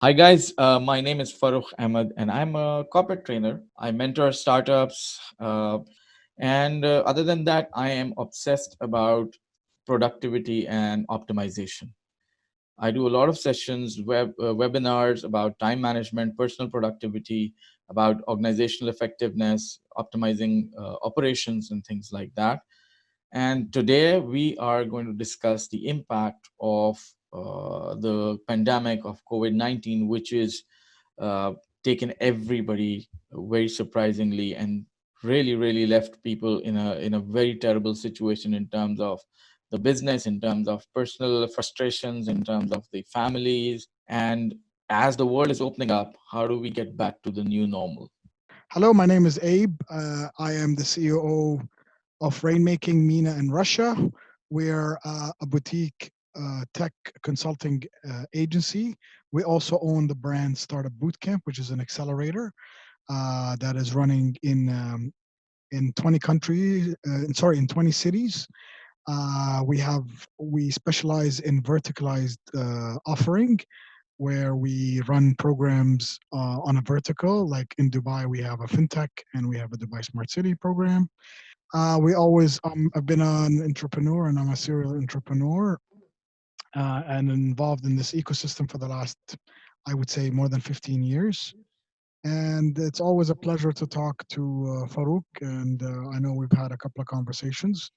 Hi guys, my name is Farrukh Ahmed and I'm a corporate trainer. I mentor startups, and other than that, I am obsessed about productivity and optimization. I do a lot of sessions, webinars about time management, personal productivity, about organizational effectiveness, optimizing operations, and things like that. And today we are going to discuss the impact of the pandemic of COVID-19, which is uh, taken everybody very surprisingly and really left people in a very terrible situation in terms of the business, in terms of personal frustrations, in terms of the families. And as the world is opening up, how do we get back to the new normal? Hello, my name is Abe. I am the CEO of Rainmaking, MENA in Russia. We're a boutique tech consulting agency. We also own the brand Startup Bootcamp, which is an accelerator that is running in 20 countries. In 20 cities. We specialize in verticalized offering where we run programs on a vertical. Like in Dubai, we have a fintech and we have a Dubai Smart City program. I've been an entrepreneur and I'm a serial entrepreneur and involved in this ecosystem for the last, I would say, more than 15 years. And it's always a pleasure to talk to Farouk. And I know we've had a couple of conversations,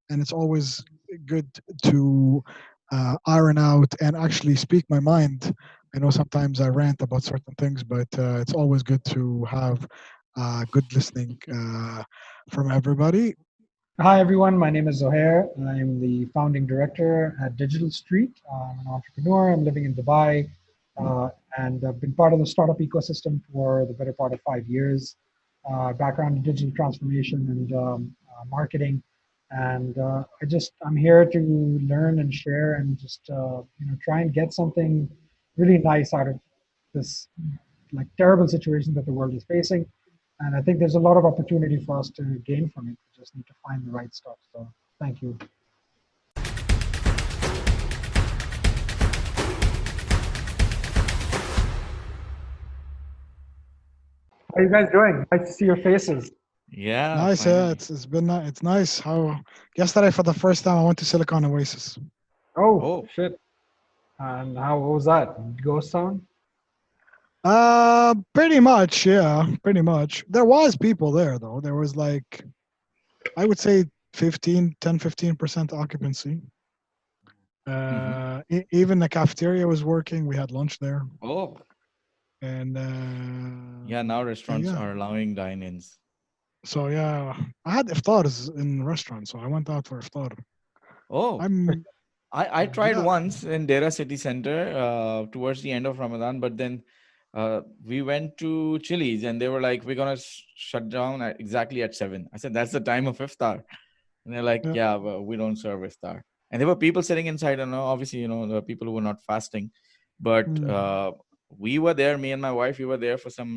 and it's always good to iron out and actually speak my mind. I know sometimes I rant about certain things, but it's always good to have good listening from everybody. Hi, everyone. My name is Zohare. I'm the founding director at Digital Street. I'm an entrepreneur. I'm living in Dubai, and I've been part of the startup ecosystem for the better part of 5 years. Background in digital transformation and marketing, and I'm here to learn and share and just try and get something really nice out of this like terrible situation that the world is facing. And I think there's a lot of opportunity for us to gain from it. We just need to find the right stuff. So thank you. How are you guys doing? Nice to see your faces. Yeah, Nice, yeah. finally. It's nice. How yesterday for the first time I went to Silicon Oasis. Oh, Oh, shit. And how was that? Ghost Town? Pretty much, yeah, pretty much. There was people there though. There was like I would say 15% occupancy. hmm. Even the cafeteria was working. We had lunch there, Oh, and yeah. Now restaurants yeah. are allowing dine-ins. So yeah, I had iftars in restaurants, so I went out for iftar. Oh, I'm I tried yeah. once in Dera city center towards the end of Ramadan, but then we went to Chili's and they were like, "We're gonna shut down exactly at 7." I said, "That's the time of iftar," and they're like, Yeah. "Yeah, well, we don't serve iftar." And there were people sitting inside. I know, obviously, the people who were not fasting, but Mm, we were there. Me and my wife, we were there for some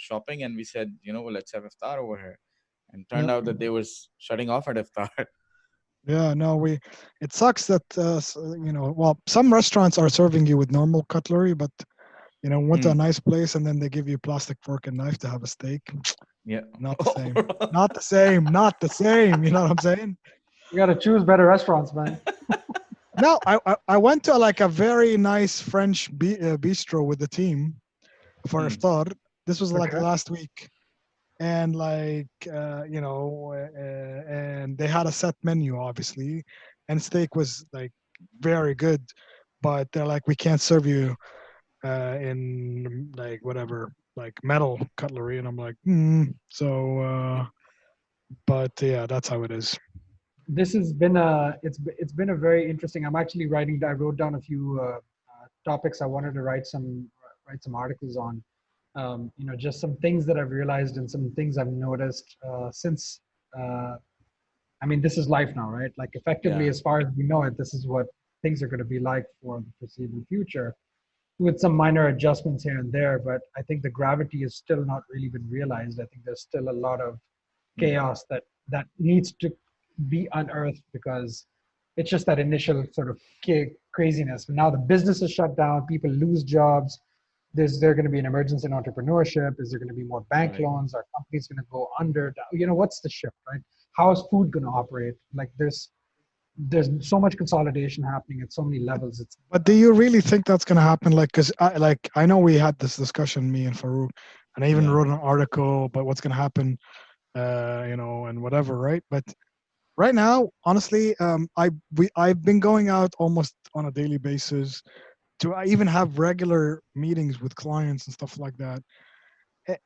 shopping, and we said, well, let's have iftar over here. And turned yeah. out that they was shutting off at iftar. Yeah, no, it sucks that well, some restaurants are serving you with normal cutlery, but went to a Hmm. nice place and then they give you plastic fork and knife to have a steak. Yeah. Not the same. Not the same. Not the same. You know what I'm saying? You got to choose better restaurants, man. No, I went to like a very nice French bistro with the team for Hmm. iftar. This was like Okay. last week, and and they had a set menu, obviously, and steak was like very good, but they're like, we can't serve you in like whatever, like metal cutlery, and I'm like, but yeah, that's how it is. This has been it's been a very interesting. I wrote down a few topics I wanted to write some articles on. Just some things that I've realized and some things I've noticed since. Uh, I mean, this is life now, right? Like effectively, Yeah. as far as we know it, this is what things are going to be like for the foreseeable future, with some minor adjustments here and there. But I think the gravity has still not really been realized. I think there's still a lot of Hmm. chaos that needs to be unearthed because it's just that initial sort of kick craziness. Now the business is shut down, people lose jobs. There going to be an emergence in entrepreneurship? Is there going to be more bank Right. loans? Are companies going to go under? What's the shift, right? How is food going to operate? Like there's so much consolidation happening at so many levels. It's But do you really think that's going to happen? Like, because I know we had this discussion, me and Farrukh, and I even Yeah. wrote an article about what's going to happen, and whatever, right? But right now, honestly, I've been going out almost on a daily basis to even have regular meetings with clients and stuff like that. Eh,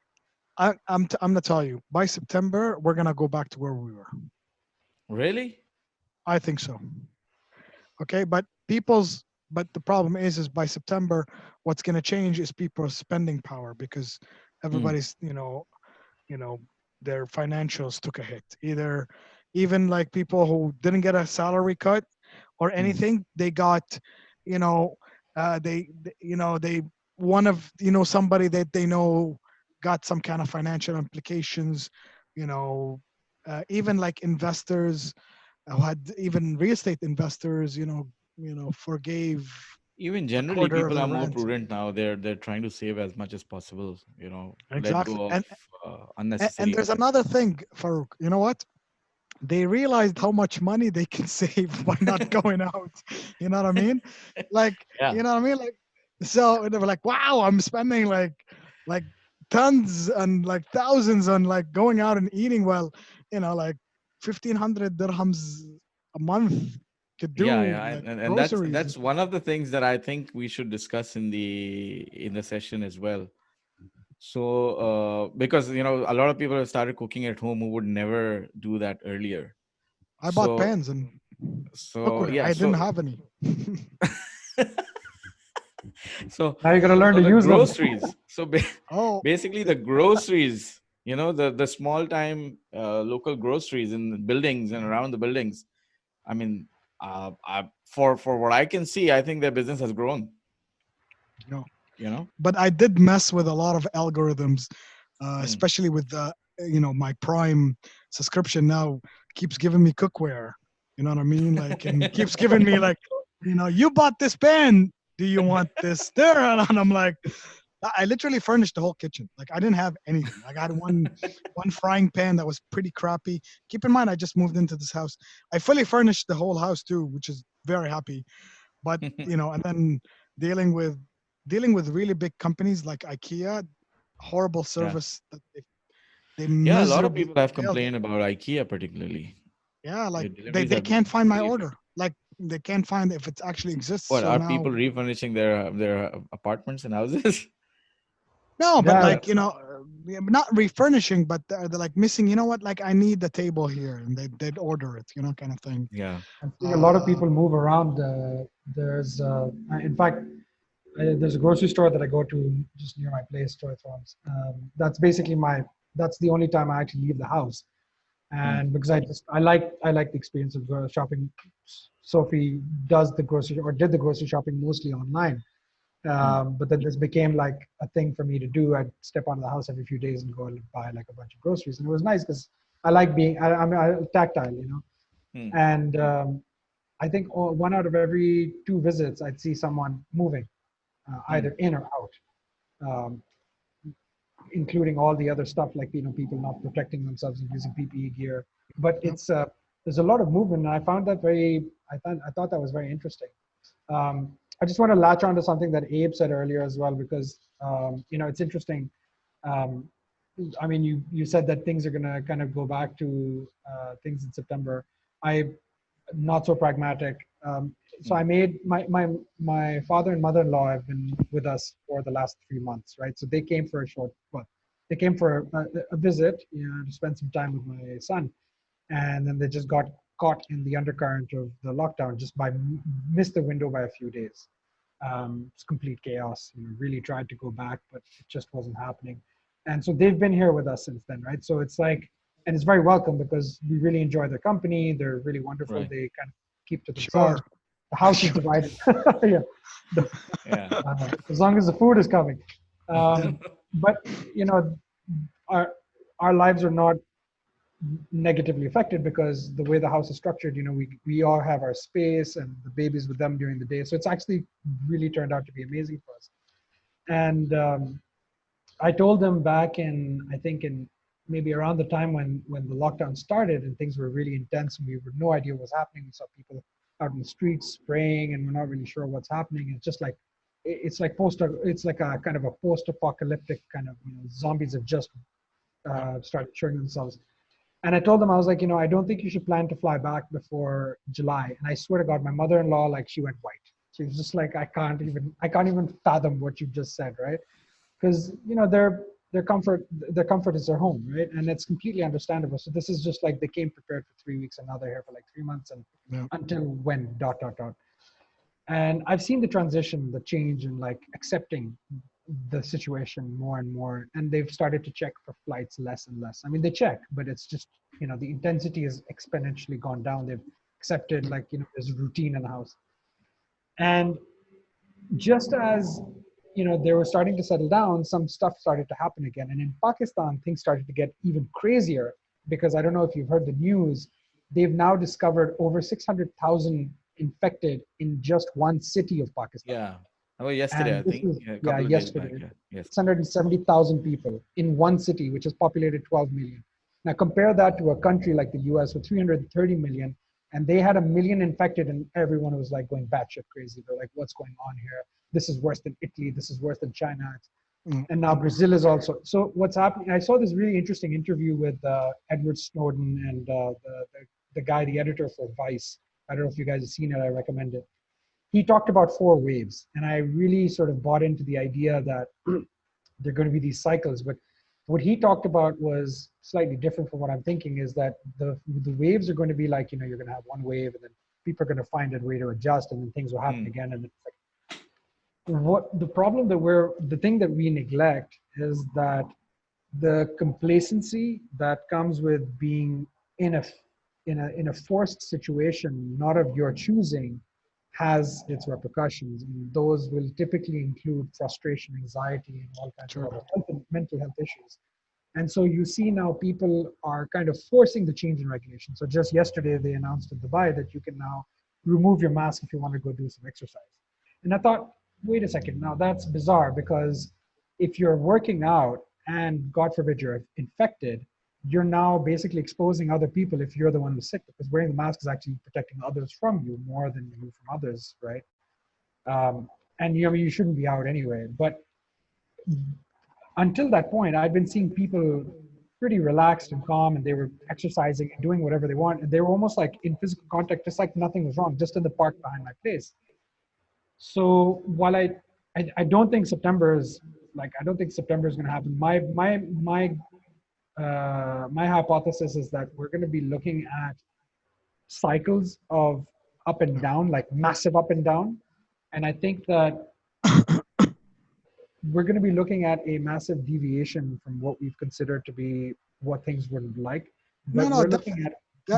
I'm gonna tell you, by September we're gonna go back to where we were. Really? I think so. Okay, but the problem is by September, what's gonna change is people's spending power because Hmm. everybody's you know their financials took a hit. Either even like people who didn't get a salary cut or Hmm. anything, they got you know they one of somebody that they know got some kind of financial implications. you know Even like investors who had even real estate investors forgave Even a generally, quarter of people their are more rent. prudent now. They're trying to save as much as possible. Let Exactly. go of And unnecessary there's expenses. another thing, Farouk. You know what? They realized how much money they can save by not going out. You know what I mean? Like, Yeah. you know what I mean? Like, so they were like, wow, I'm spending like tons and like thousands on like going out and eating. Well, like 1,500 dirhams a month could Yeah, do yeah, like and that's groceries and that's stuff. one of the things that I think we should discuss in the session as well. So, because a lot of people have started cooking at home who would never do that earlier. I bought So, pans and so cookware. yeah, I didn't so have any. so now you're going to learn so to the use them. groceries. So Oh, basically, the it, groceries. The small time local groceries in the buildings and around the buildings. I mean, for what I can see, I think their business has grown. no. You know. But I did mess with a lot of algorithms, Hmm. especially with my Prime subscription now keeps giving me cookware. You know what I mean? Like, and keeps giving me like, you bought this pan. Do you want this stir? And I'm like, I literally furnished the whole kitchen. Like, I didn't have anything. Like, I had one frying pan that was pretty crappy. Keep in mind, I just moved into this house. I fully furnished the whole house too, which is very happy. But and then dealing with dealing with really big companies like IKEA, horrible Yeah. service that they Yeah, a lot of miserably people have failed at. complained about IKEA particularly. Yeah, like Their they deliveries they have can't been find my really order. affected. Like they can't find if it actually exists. What So are now, people refurnishing their apartments and houses? no, but Yeah, like yeah, not refurnishing, but they're like missing. You know what? Like I need the table here, and they'd order it. Kind of thing. Yeah. I'm seeing a lot of Uh, people move around. In fact, there's a grocery store that I go to just near my place, Troy Farms. That's the only time I actually leave the house. Hmm. And because I like the experience of shopping. Sophie does the grocery or did the grocery shopping mostly online. Hmm. But then this became like a thing for me to do. I'd step out of the house every few days and go and buy like a bunch of groceries, and it was nice because I like I'm tactile. Hmm. And I think one out of every two visits, I'd see someone moving, Hmm. either in or out, um, including all the other stuff like people not protecting themselves and using PPE gear. But yep. there's a lot of movement, and I found that I thought that was very interesting. I just want to latch on to something that Abe said earlier as well, because it's interesting. Um, I mean, you said that things are going to kind of go back to things in September. I not so pragmatic. So Hmm. I made my father and mother-in-law have been with us for the last 3 months, right? So they came for they came for a visit, to spend some time with my son, and then they just got caught in the undercurrent of the lockdown, just missed the window by a few days. It's complete chaos. Really tried to go back, but it just wasn't happening. And so they've been here with us since then, right? So it's like, and it's very welcome because we really enjoy their company. They're really wonderful. Right. They kind of keep to themselves. Sure. The house is Sure. divided. Yeah, Yeah. as long as the food is coming. Yep. But you know, our our lives are not negatively affected because the way the house is structured, we all have our space and the babies with them during the day. So it's actually really turned out to be amazing for us. And I told them back in, I think in maybe around the time when the lockdown started and things were really intense and we had no idea what was happening. We saw people out in the streets spraying and we're not really sure what's happening. It's just like, it's like a kind of a post-apocalyptic kind of, zombies have just started showing themselves. And I told them, I was like, I don't think you should plan to fly back before July. And I swear to God, my mother-in-law, like, she went white. She was just like, I can't even fathom what you just said, right? Because their comfort is their home, right? And it's completely understandable. So this is just like they came prepared for 3 weeks, and now they're here for like 3 months, and Yeah. until when dot dot dot. And I've seen the transition, the change in like accepting the situation more and more, and they've started to check for flights less and less. I mean, they check, but it's just the intensity has exponentially gone down. They've accepted like there's routine in the house, and just as they were starting to settle down, some stuff started to happen again. And in Pakistan, things started to get even crazier because I don't know if you've heard the news. They've now discovered over 600,000 infected in just one city of Pakistan. Yeah. Oh, yesterday, And I this think. is, Yeah, a yeah, couple of days back. yesterday, Yeah. Yes. 670,000 people in one city, which is populated 12 million. Now compare that to a country like the US with 330 million, and they had 1 million infected, and everyone was like going batshit crazy. They're like, what's going on here? This is worse than Italy. This is worse than China. Mm. And now Brazil is also. So what's happening? I saw this really interesting interview with Edward Snowden and the guy, the editor for Vice. I don't know if you guys have seen it. I recommend it. He talked about 4 waves, and I really sort of bought into the idea that there are going to be these cycles. But what he talked about was slightly different from what I'm thinking. Is that the waves are going to be like you're going to have one wave, and then people are going to find a way to adjust, and then things will happen again. And it's like, the thing that we neglect is that the complacency that comes with being in a forced situation, not of your choosing, has its repercussions, and those will typically include frustration, anxiety, and all kinds of Sure. other mental health issues. And so you see now people are kind of forcing the change in regulation. So just yesterday they announced in Dubai that you can now remove your mask if you want to go do some exercise. And I thought, wait a second, now that's bizarre because if you're working out and God forbid you're infected, you're now basically exposing other people if you're the one who's sick, because wearing the mask is actually protecting others from you more than you from others, right? And you shouldn't be out anyway. But until that point, I'd been seeing people pretty relaxed and calm, and they were exercising and doing whatever they want. And they were almost like in physical contact, just like nothing was wrong, just in the park behind my place. So while I don't think September is I don't think September is going to happen. My hypothesis is that we're going to be looking at cycles of up and Yeah. down, like massive up and down. And I think that we're going to be looking at a massive deviation from what we've considered to be what things were like. No, But no, we're looking at,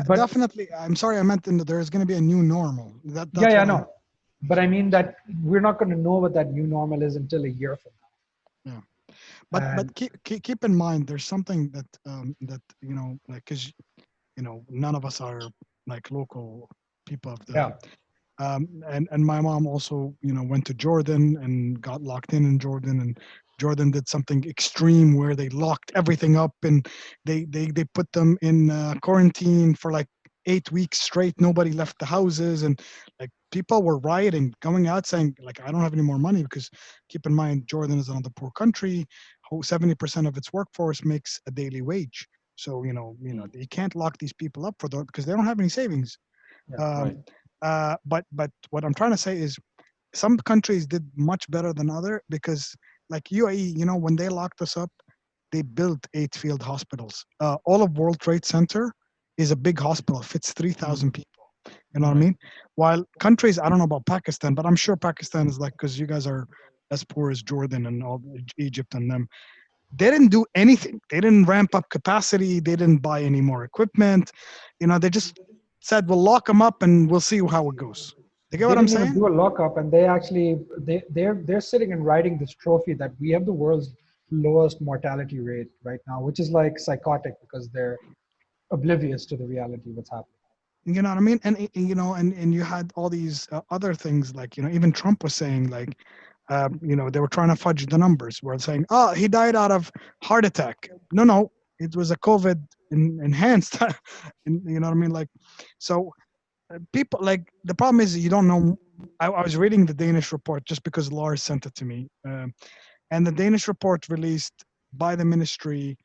but definitely. I'm sorry, I meant there's going to be a new normal. yeah, That's yeah, what I. no. But I mean that we're not going to know what that new normal is until a year from Yeah. now. But And keep in mind, there's something that like, because none of us are like local people of the. yeah, And my mom also went to Jordan and got locked in Jordan, and Jordan did something extreme where they locked everything up, and they put them in quarantine for like 8 weeks straight. Nobody left the houses, and like people were rioting, going out saying like, I don't have any more money, because keep in mind Jordan is another poor country. 70% of its workforce makes a daily wage. So you can't lock these people up for because they don't have any savings. yeah. Right. um, but what I'm trying to say is some countries did much better than other, because like UAE, when they locked us up, they built 8 field hospitals. All of World Trade Center is a big hospital, fits 3,000 Mm, people. You know what I Right. mean? While countries, I don't know about Pakistan, but I'm sure Pakistan is like, because you guys are as poor as Jordan and all Egypt and them. They didn't do anything. They didn't ramp up capacity. They didn't buy any more equipment. They just said, we'll lock them up and we'll see how it goes. You get they what I'm didn't even saying? do a lockup, and they're sitting and writing this trophy that we have the world's lowest mortality rate right now, which is like psychotic because oblivious to the reality of what's happening. You know what I mean? And you had all these other things, like, even Trump was saying, like, they were trying to fudge the numbers. We're saying, oh, he died out of heart attack. No, it was a COVID enhanced. And you know what I mean? Like, so people, like, the problem is you don't know. I was reading the Danish report just because Lars sent it to me, and the Danish report released by the ministry.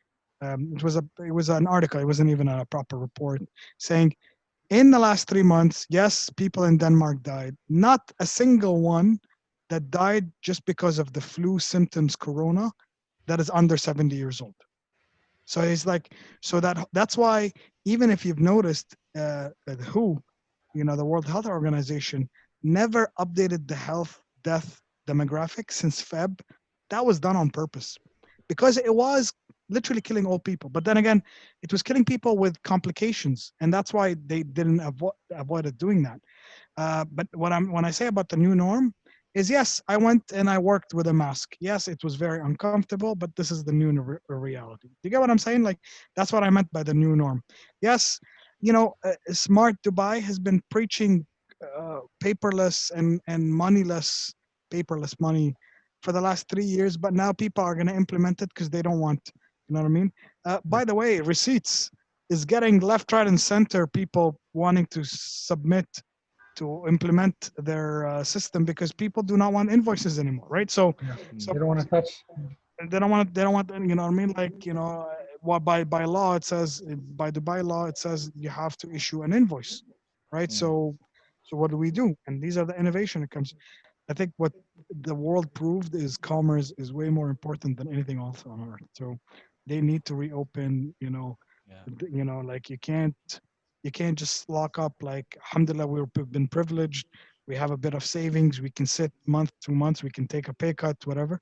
It was an article. It wasn't even a proper report saying in the last 3 months, yes, people in Denmark died. Not a single one that died just because of the flu symptoms, corona, that is under 70 years old. So it's like, so that's why, even if you've noticed, the WHO, the World Health Organization, never updated the health death demographic since Feb. That was done on purpose because it was literally killing old people. But then again, it was killing people with complications, and that's why they didn't avoided doing that. But when I say about the new norm is, yes, I went and I worked with a mask. Yes, it was very uncomfortable, but this is the new reality. Do you get what I'm saying? Like, that's what I meant by the new norm. Yes, Smart Dubai has been preaching paperless and moneyless, paperless money for the last 3 years, but now people are going to implement it because they don't want, you know what I mean? By the way, receipts is getting left, right, and center people wanting to submit to implement their system because people do not want invoices anymore, right? So, Yeah, so they don't want to touch. they don't want, you know what I mean? Like, what by law it says, by Dubai law it says you have to issue an invoice, right? Mm. So what do we do? And these are the innovation that comes. I think what the world proved is commerce is way more important than anything else on earth. So they need to reopen. Yeah. Like, you can't just lock up. Like, alhamdulillah, we've been privileged. We have a bit of savings. We can sit month, 2 months. We can take a pay cut, whatever.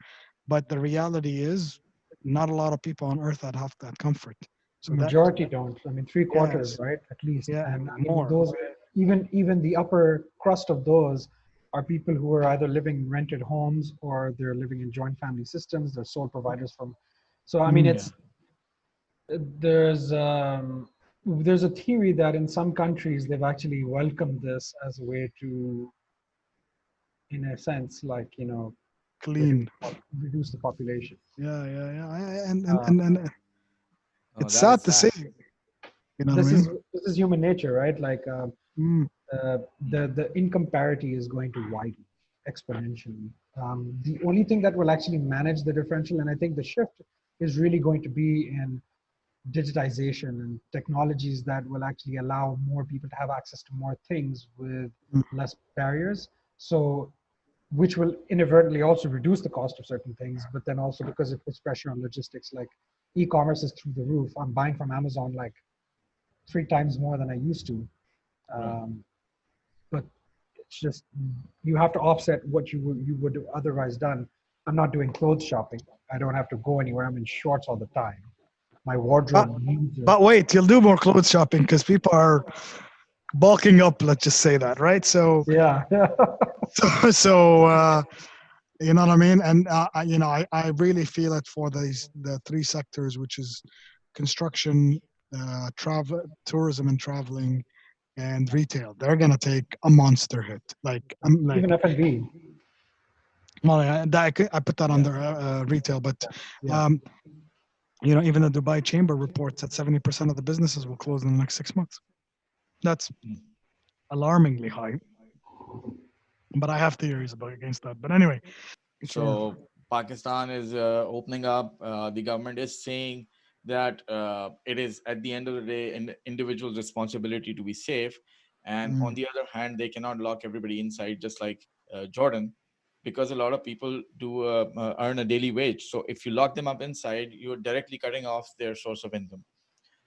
But the reality is, not a lot of people on earth that have that comfort. The So majority don't. I mean, three quarters, yes, right, at least. yeah, And I mean, more. those, even the upper crust of those are people who are either living in rented homes or they're living in joint family systems. They're sole providers from. So I mean, Mm, Yeah. there's um, there's a theory that in some countries they've actually welcomed this as a way to, in a sense, like, reduce clean. reduce the population. Yeah. And and Uh, and, and Oh, it's that is sad to sad. say. You know what I this mean? is this is human nature, right? Like, Mm, the income parity is going to widen exponentially. The only thing that will actually manage the differential, and I think the shift is really going to be in digitization and technologies that will actually allow more people to have access to more things with mm, less barriers. So, which will inadvertently also reduce the cost of certain things, but then also because it puts pressure on logistics, like e-commerce is through the roof. I'm buying from Amazon like 3 times more than I used to. Right. Um, but it's just you have to offset what you would have otherwise done. I'm not doing clothes shopping. I don't have to go anywhere. I'm in shorts all the time. My but wardrobe needs it. but wait, you'll do more clothes shopping because people are bulking up. Let's just say that, right? So Yeah. so you know what I mean? And I really feel it for the three sectors, which is construction, travel, tourism and traveling, and retail. They're gonna take a monster hit. Like, I'm like, Even F&B. well, I put that Yeah. under retail, but Yeah. um, even the Dubai Chamber reports that 70% of the businesses will close in the next 6 months. That's Mm. alarmingly high, but I have theories about against that. But anyway, sure. So Pakistan is opening up. The government is saying that it is at the end of the day an individual's responsibility to be safe, and on Mm, the other hand, they cannot lock everybody inside, just like Jordan, because a lot of people do earn a daily wage. So if you lock them up inside, you're directly cutting off their source of income.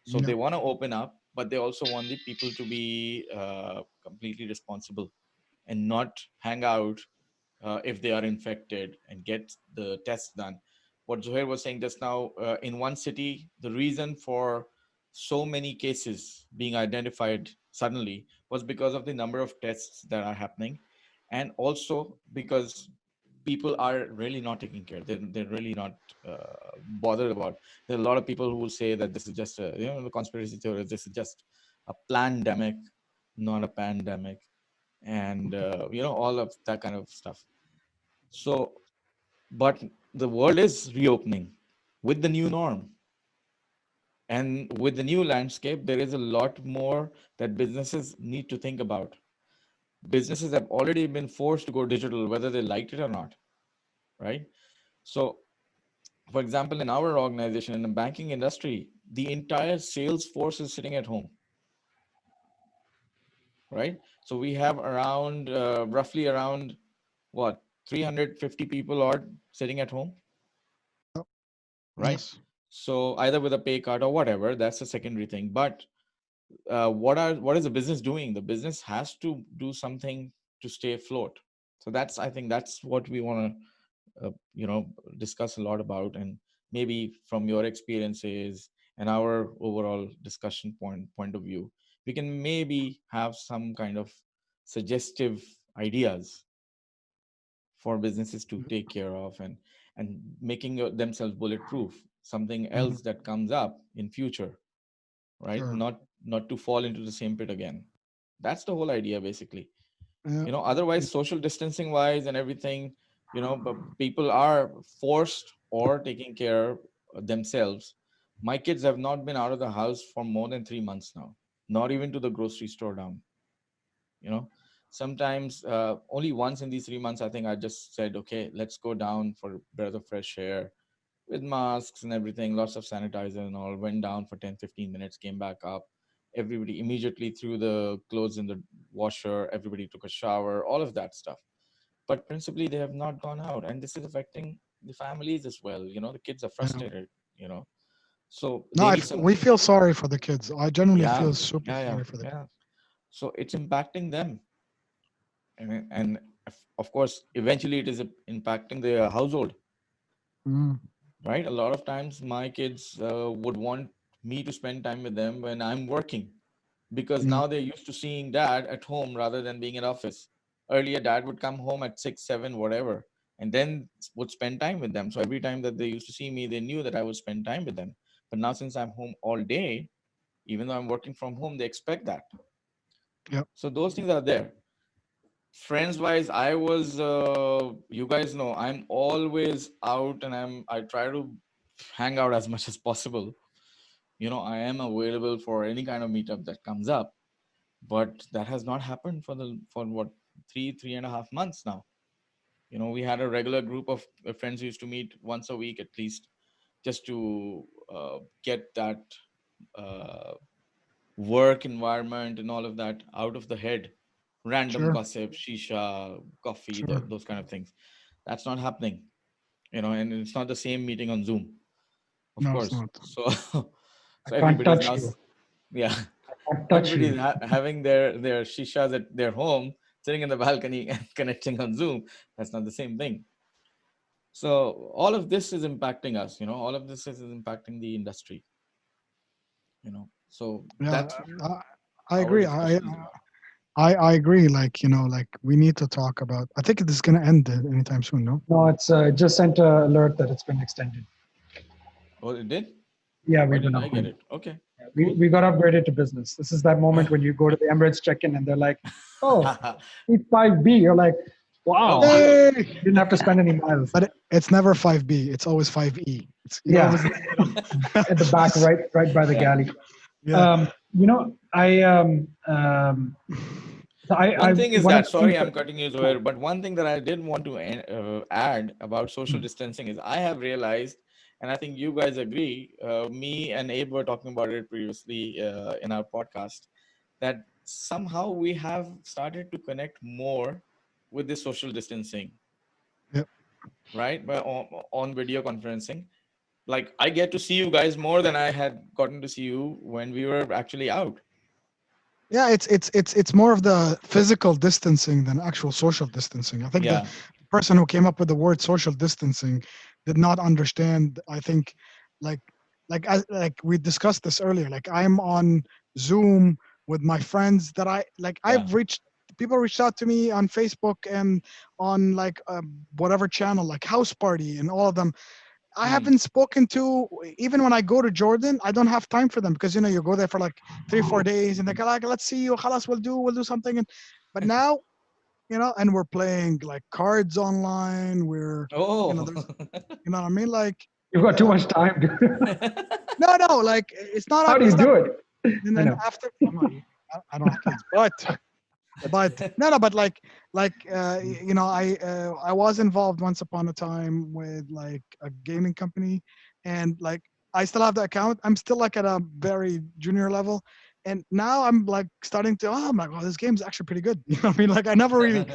So yeah. they want to open up, but they also want the people to be completely responsible and not hang out if they are infected and get the tests done. What Zohair was saying just now, in one city, the reason for so many cases being identified suddenly was because of the number of tests that are happening, and also because people are really not taking care. They're really not bothered about. There are a lot of people who will say that this is just a, the conspiracy theories. This is just a pandemic, not a pandemic, and all of that kind of stuff. So, but the world is reopening with the new norm, and with the new landscape, there is a lot more that businesses need to think about. Businesses have already been forced to go digital, whether they liked it or not, right? So, for example, in our organization, in the banking industry, the entire sales force is sitting at home, right? So we have around, roughly around what, 350 people are sitting at home, right? Yes. So either with a pay cut or whatever, that's a secondary thing. But what is the business doing? The business has to do something to stay afloat. So that's, I think that's what we want to discuss a lot about, and maybe from your experiences and our overall discussion point of view, we can maybe have some kind of suggestive ideas for businesses to take care of, and making themselves bulletproof, something Mhm. else that comes up in future, right? Sure. Not to fall into the same pit again. That's the whole idea, basically. Yeah. Otherwise, social distancing wise and everything, but people are forced or taking care of themselves. My kids have not been out of the house for more than 3 months now, not even to the grocery store down. you know Sometimes, only once in these 3 months, I think I just said, okay, let's go down for a breath of fresh air, with masks and everything, lots of sanitizer and all. Went down for 10-15 minutes, came back up. Everybody immediately threw the clothes in the washer, everybody took a shower, all of that stuff. But principally, they have not gone out, and this is affecting the families as well. The kids are Yeah. frustrated. So No, they need some. we feel sorry for the kids. I genuinely Yeah, feel super yeah, yeah, sorry for the yeah. So it's impacting them, and of course, eventually, it is impacting the household, kids. right? A lot of times, my kids would want me to spend time with them when I'm working, because Yeah. now they're used to seeing dad at home rather than being in office. Earlier, dad would come home at 6, 7, whatever, and then would spend time with them. So every time that they used to see me, they knew that I would spend time with them. But now, since I'm home all day, even though I'm working from home, they expect that. Yep. So those things are there. Friends wise, I was, you guys know, I'm always out, and I try to hang out as much as possible. I am available for any kind of meetup that comes up, but that has not happened for what, 3.5 months now. We had a regular group of friends who used to meet once a week at least, just to get that uh, work environment and all of that out of the head. Random Sure. gossip, shisha, coffee, Sure. those kind of things. That's not happening. And it's not the same meeting on Zoom, of No, it's course. not. So I so can't everybody's touch now, you. yeah, I can't touch everybody's you. having their shishas at their home, sitting in the balcony and connecting on Zoom. That's not the same thing. So all of this is impacting us. All of this is impacting the industry. So Yeah, that's what I our agree. discussion is about. I agree. Like, like we need to talk about. I think this is gonna end anytime soon. No. No, it's just sent an alert that it's been extended. Oh, it did? Yeah, Why we've been didn't I get upgraded. it? Okay, Yeah, cool. we got upgraded to business. This is that moment when you go to the Emirates check-in and they're like, "Oh, it's 5B." You're like, Oh, "Wow, good. Yay! you didn't have to spend any miles." But it's never 5B. It's always 5E. It's you Yeah, always. at the back, right by the Yeah. galley. Yeah. I One thing is one of that, the things sorry, I'm that cutting you, Zoher, but one thing that I did want to add about social distancing is I have realized, and I think you guys agree, me and Abe were talking about it previously in our podcast, that somehow we have started to connect more with this social distancing, Yep. right? By on video conferencing. Like, I get to see you guys more than I had gotten to see you when we were actually out. Yeah, it's more of the physical distancing than actual social distancing. I think the Yeah, person who came up with the word social distancing did not understand. I think, like like we discussed this earlier. Like I'm on Zoom with my friends that I like. yeah, I've reached people reached out to me on Facebook and on like whatever channel, like House Party and all of them. I Hmm. haven't spoken to, even when I go to Jordan, I don't have time for them because you go there for like 3 4 days and they're like, let's see you, halas, we'll do something. And but now, and we're playing like cards online. Oh. There's, what I mean? Like, You've got too uh, much time. no, like it's not How do you it's not. do it? And I then know. after, I'm not, I don't have kids, but no, but like I was involved once upon a time with like a gaming company, and like I still have the account. I'm still like at a very junior level, and now I'm like starting to, oh my god, this game's actually pretty good. You know what I mean? Like I never really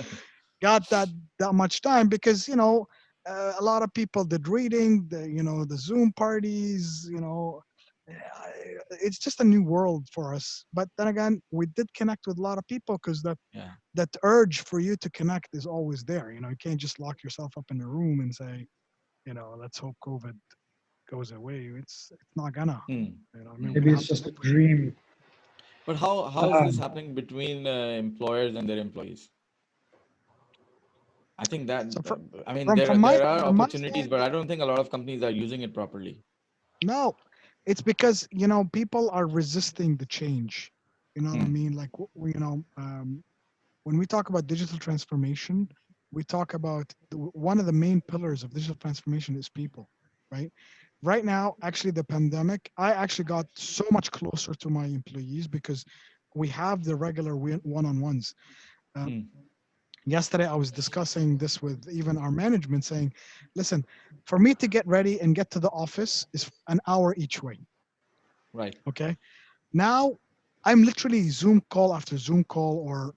got that much time because a lot of people did reading, the Zoom parties, it's just a new world for us. But then again, we did connect with a lot of people because Yeah. that urge for you to connect is always there. You can't just lock yourself up in a room and say, let's hope COVID goes away. It's not gonna. Hmm. I mean, Hmm. we Maybe have it's to just a live with it. dream. But how is this Um, happening between employers and their employees? I think that So I mean from there from my there are from my opportunities, side, but I don't think a lot of companies are using it properly. no, it's because people are resisting the change. You know what I Hmm. mean? Like when we talk about digital transformation, we talk about one of the main pillars of digital transformation is people, right? Right now, actually, the pandemic, I actually got so much closer to my employees because we have the regular one-on-ones. Um, Hmm. Yesterday, I was discussing this with even our management, saying, "Listen, for me to get ready and get to the office is an hour each way. Right. Okay, now I'm literally Zoom call after Zoom call or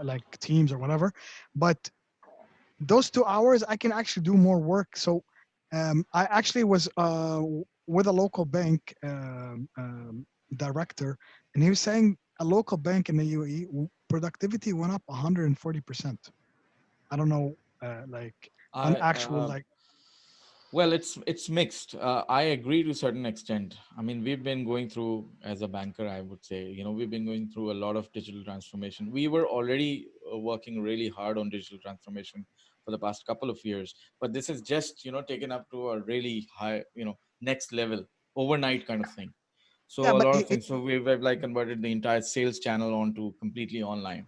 like Teams or whatever, but those 2 hours I can actually do more work. So I actually was with a local bank director, and he was saying a local bank in the UAE productivity went up 140%. I don't know, like on I actual like Well, it's mixed. I agree to a certain extent. I mean, we've been going through, as a banker, I would say, we've been going through a lot of digital transformation. We were already working really hard on digital transformation for the past couple of years, but this is just, taken up to a really high, next level, overnight kind of thing. yeah, So a but lot of things. So we've like converted the entire sales channel onto completely online.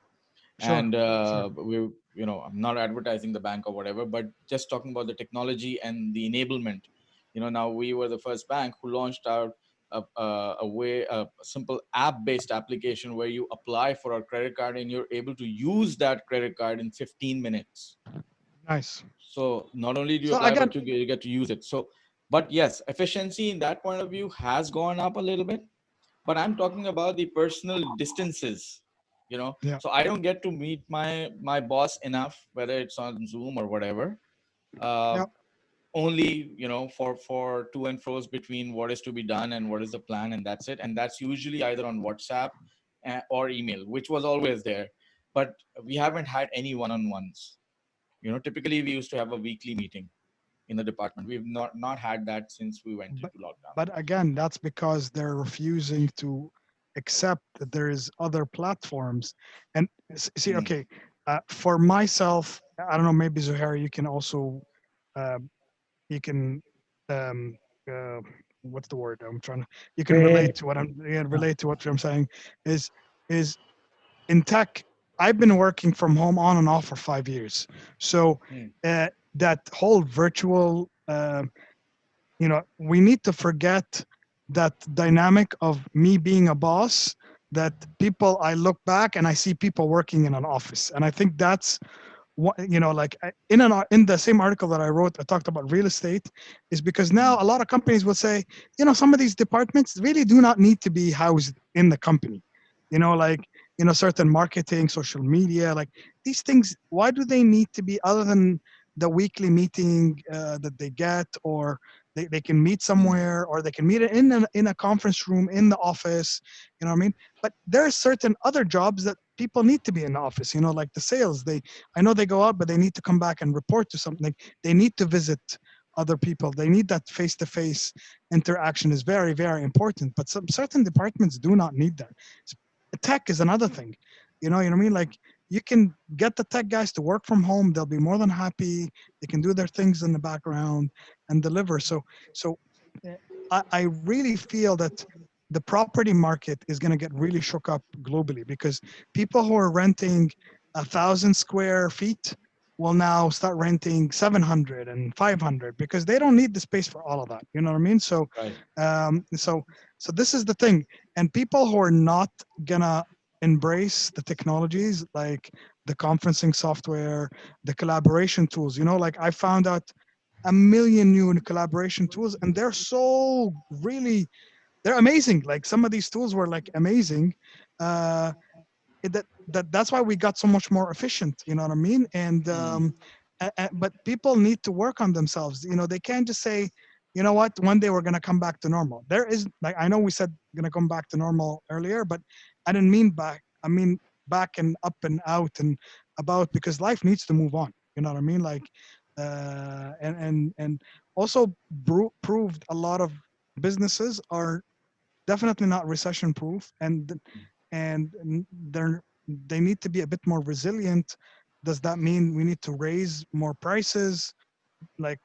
sure, And sure, I'm not advertising the bank or whatever, but just talking about the technology and the enablement. Now we were the first bank who launched out a simple app based application where you apply for a credit card and you're able to use that credit card in 15 minutes. nice. So not only do you So apply, again, but you get to use it. So but yes, efficiency in that point of view has gone up a little bit, but I'm talking about the personal distances. yeah, So I don't get to meet my boss enough, whether it's on Zoom or whatever. uh, yeah, Only for to and fro's between what is to be done and what is the plan, and that's it. And that's usually either on WhatsApp or email, which was always there. But we haven't had any one-on-ones. Typically we used to have a weekly meeting in the department. We've not had that since we went but into lockdown. but again, that's because they're refusing to accept that there is other platforms. And see, Hmm. okay, for myself, I don't know, maybe Zuhair, you can also uh, you can um uh, what's the word I'm trying to, you can relate Wait. to what I'm yeah, relate to what I'm saying is is in tech. I've been working from home on and off for 5 years, so Hmm. that whole virtual we need to forget that dynamic of me being a boss, that people, I look back and I see people working in an office, and I think that's what, like in the same article that I wrote, I talked about real estate, is because now Hmm. a lot of companies will say, some of these departments really do not need to be housed in the company. Like certain marketing, social media, like these things, why do they need to be, other than the weekly meeting that they get, or they can meet Hmm. somewhere, or they can meet in a conference room in the office. You know what I mean? But there are certain other jobs that people need to be in the office, like the sales. I know they go out, but they need to come back and report to something. They need to visit other people. They need that face-to-face interaction is very, very important. But some certain departments do not need that. Tech is another thing. You know what I mean? Like you can get the tech guys to work from home. They'll be more than happy. They can do their things in the background and deliver. So uh, I really feel that the property market is going to get really shook up globally, because people who are renting 1,000 square feet will now start renting 700 and 500, because they don't need the space for all of that. You know what I mean? So, Right. um, so, so this is the thing. And people who are not gonna embrace the technologies like the conferencing software, the collaboration tools, like I found out a million new collaboration tools, and they're so really, they're amazing. Like some of these tools were like amazing. Uh, that's why we got so much more efficient. You know what I mean? And Mm, but people need to work on themselves. They can't just say, you know what, one day we're gonna come back to normal. There is, like, I know we said gonna come back to normal earlier, but I didn't mean back. I mean back and up and out and about, because life needs to move on. You know what I mean? Like, and also proved a lot of businesses are definitely not recession proof, and they need to be a bit more resilient. Does that mean we need to raise more prices? Like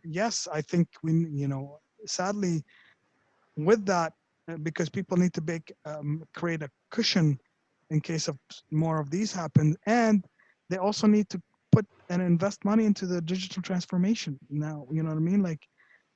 yes, I think sadly, with that, because people need to create a cushion in case of more of these happen, and they also need to put and invest money into the digital transformation now. You know what I mean? Like,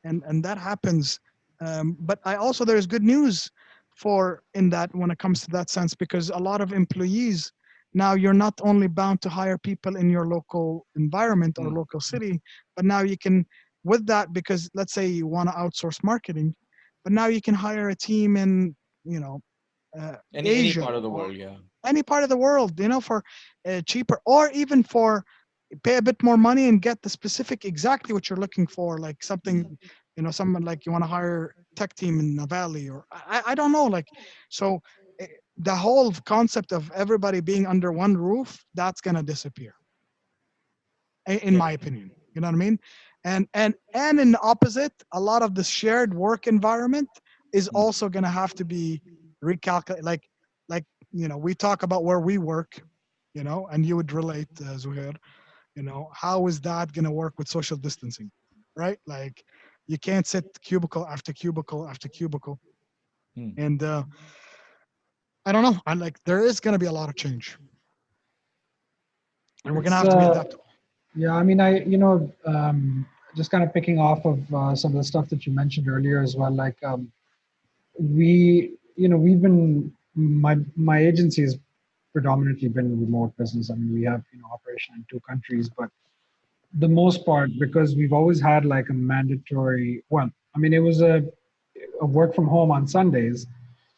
and that happens. But I also, there's good news for in that when it comes to that sense, because a lot of employees now, you're not only bound to hire people in your local environment or mm. local city, but now you can, with that, because let's say you want to outsource marketing, but now you can hire a team in, you know uh, Any Asia part of the or world, yeah. any part of the world, for cheaper, or even for pay a bit more money and get the specific exactly what you're looking for, like Mm. something, someone like you want to hire tech team in the valley, or I don't know, like, so eh, the whole concept of everybody being under one roof, that's gonna disappear, in Yeah. my opinion. You know what I mean? And in the opposite, a lot of the shared work environment is Mm. also going to have to be recalculated. Like we talk about where we work, and you would relate, Zuhair. How is that going to work with social distancing, right? Like, you can't sit cubicle after cubicle after cubicle, Mm. and I don't know. I like there is going to be a lot of change, and we're going to It's have to be adaptable. yeah. I mean, just kind of picking off of some of the stuff that you mentioned earlier as well. Like, we've been my agency has predominantly been remote business. I mean, we have operation in 2 countries, but the most part, because we've always had like a mandatory. Well, I mean, it was a work from home on Sundays,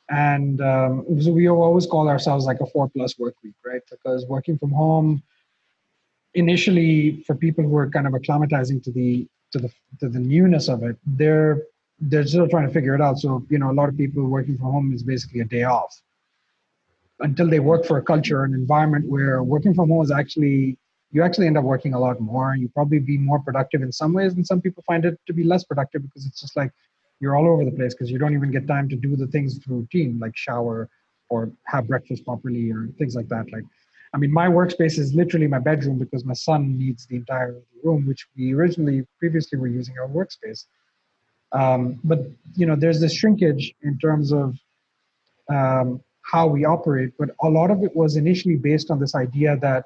and so we always call ourselves like a 4+ work week, right? Because working from home initially, for people who are kind of acclimatizing to the newness of it, they're still trying to figure it out. So a lot of people working from home is basically a day off until they Mm. work for a culture, an environment where working from home is actually, you actually end up working a lot more. You probably be more productive in some ways, and some people find it to be less productive because it's just like you're all over the place because you don't even get time to do the things through routine, like shower or have breakfast properly or things like that. Like, I mean, my workspace is literally my bedroom because my son needs the entire room, which we originally previously were using our workspace. But there's this shrinkage in terms of how we operate, but a lot of it was initially based on this idea that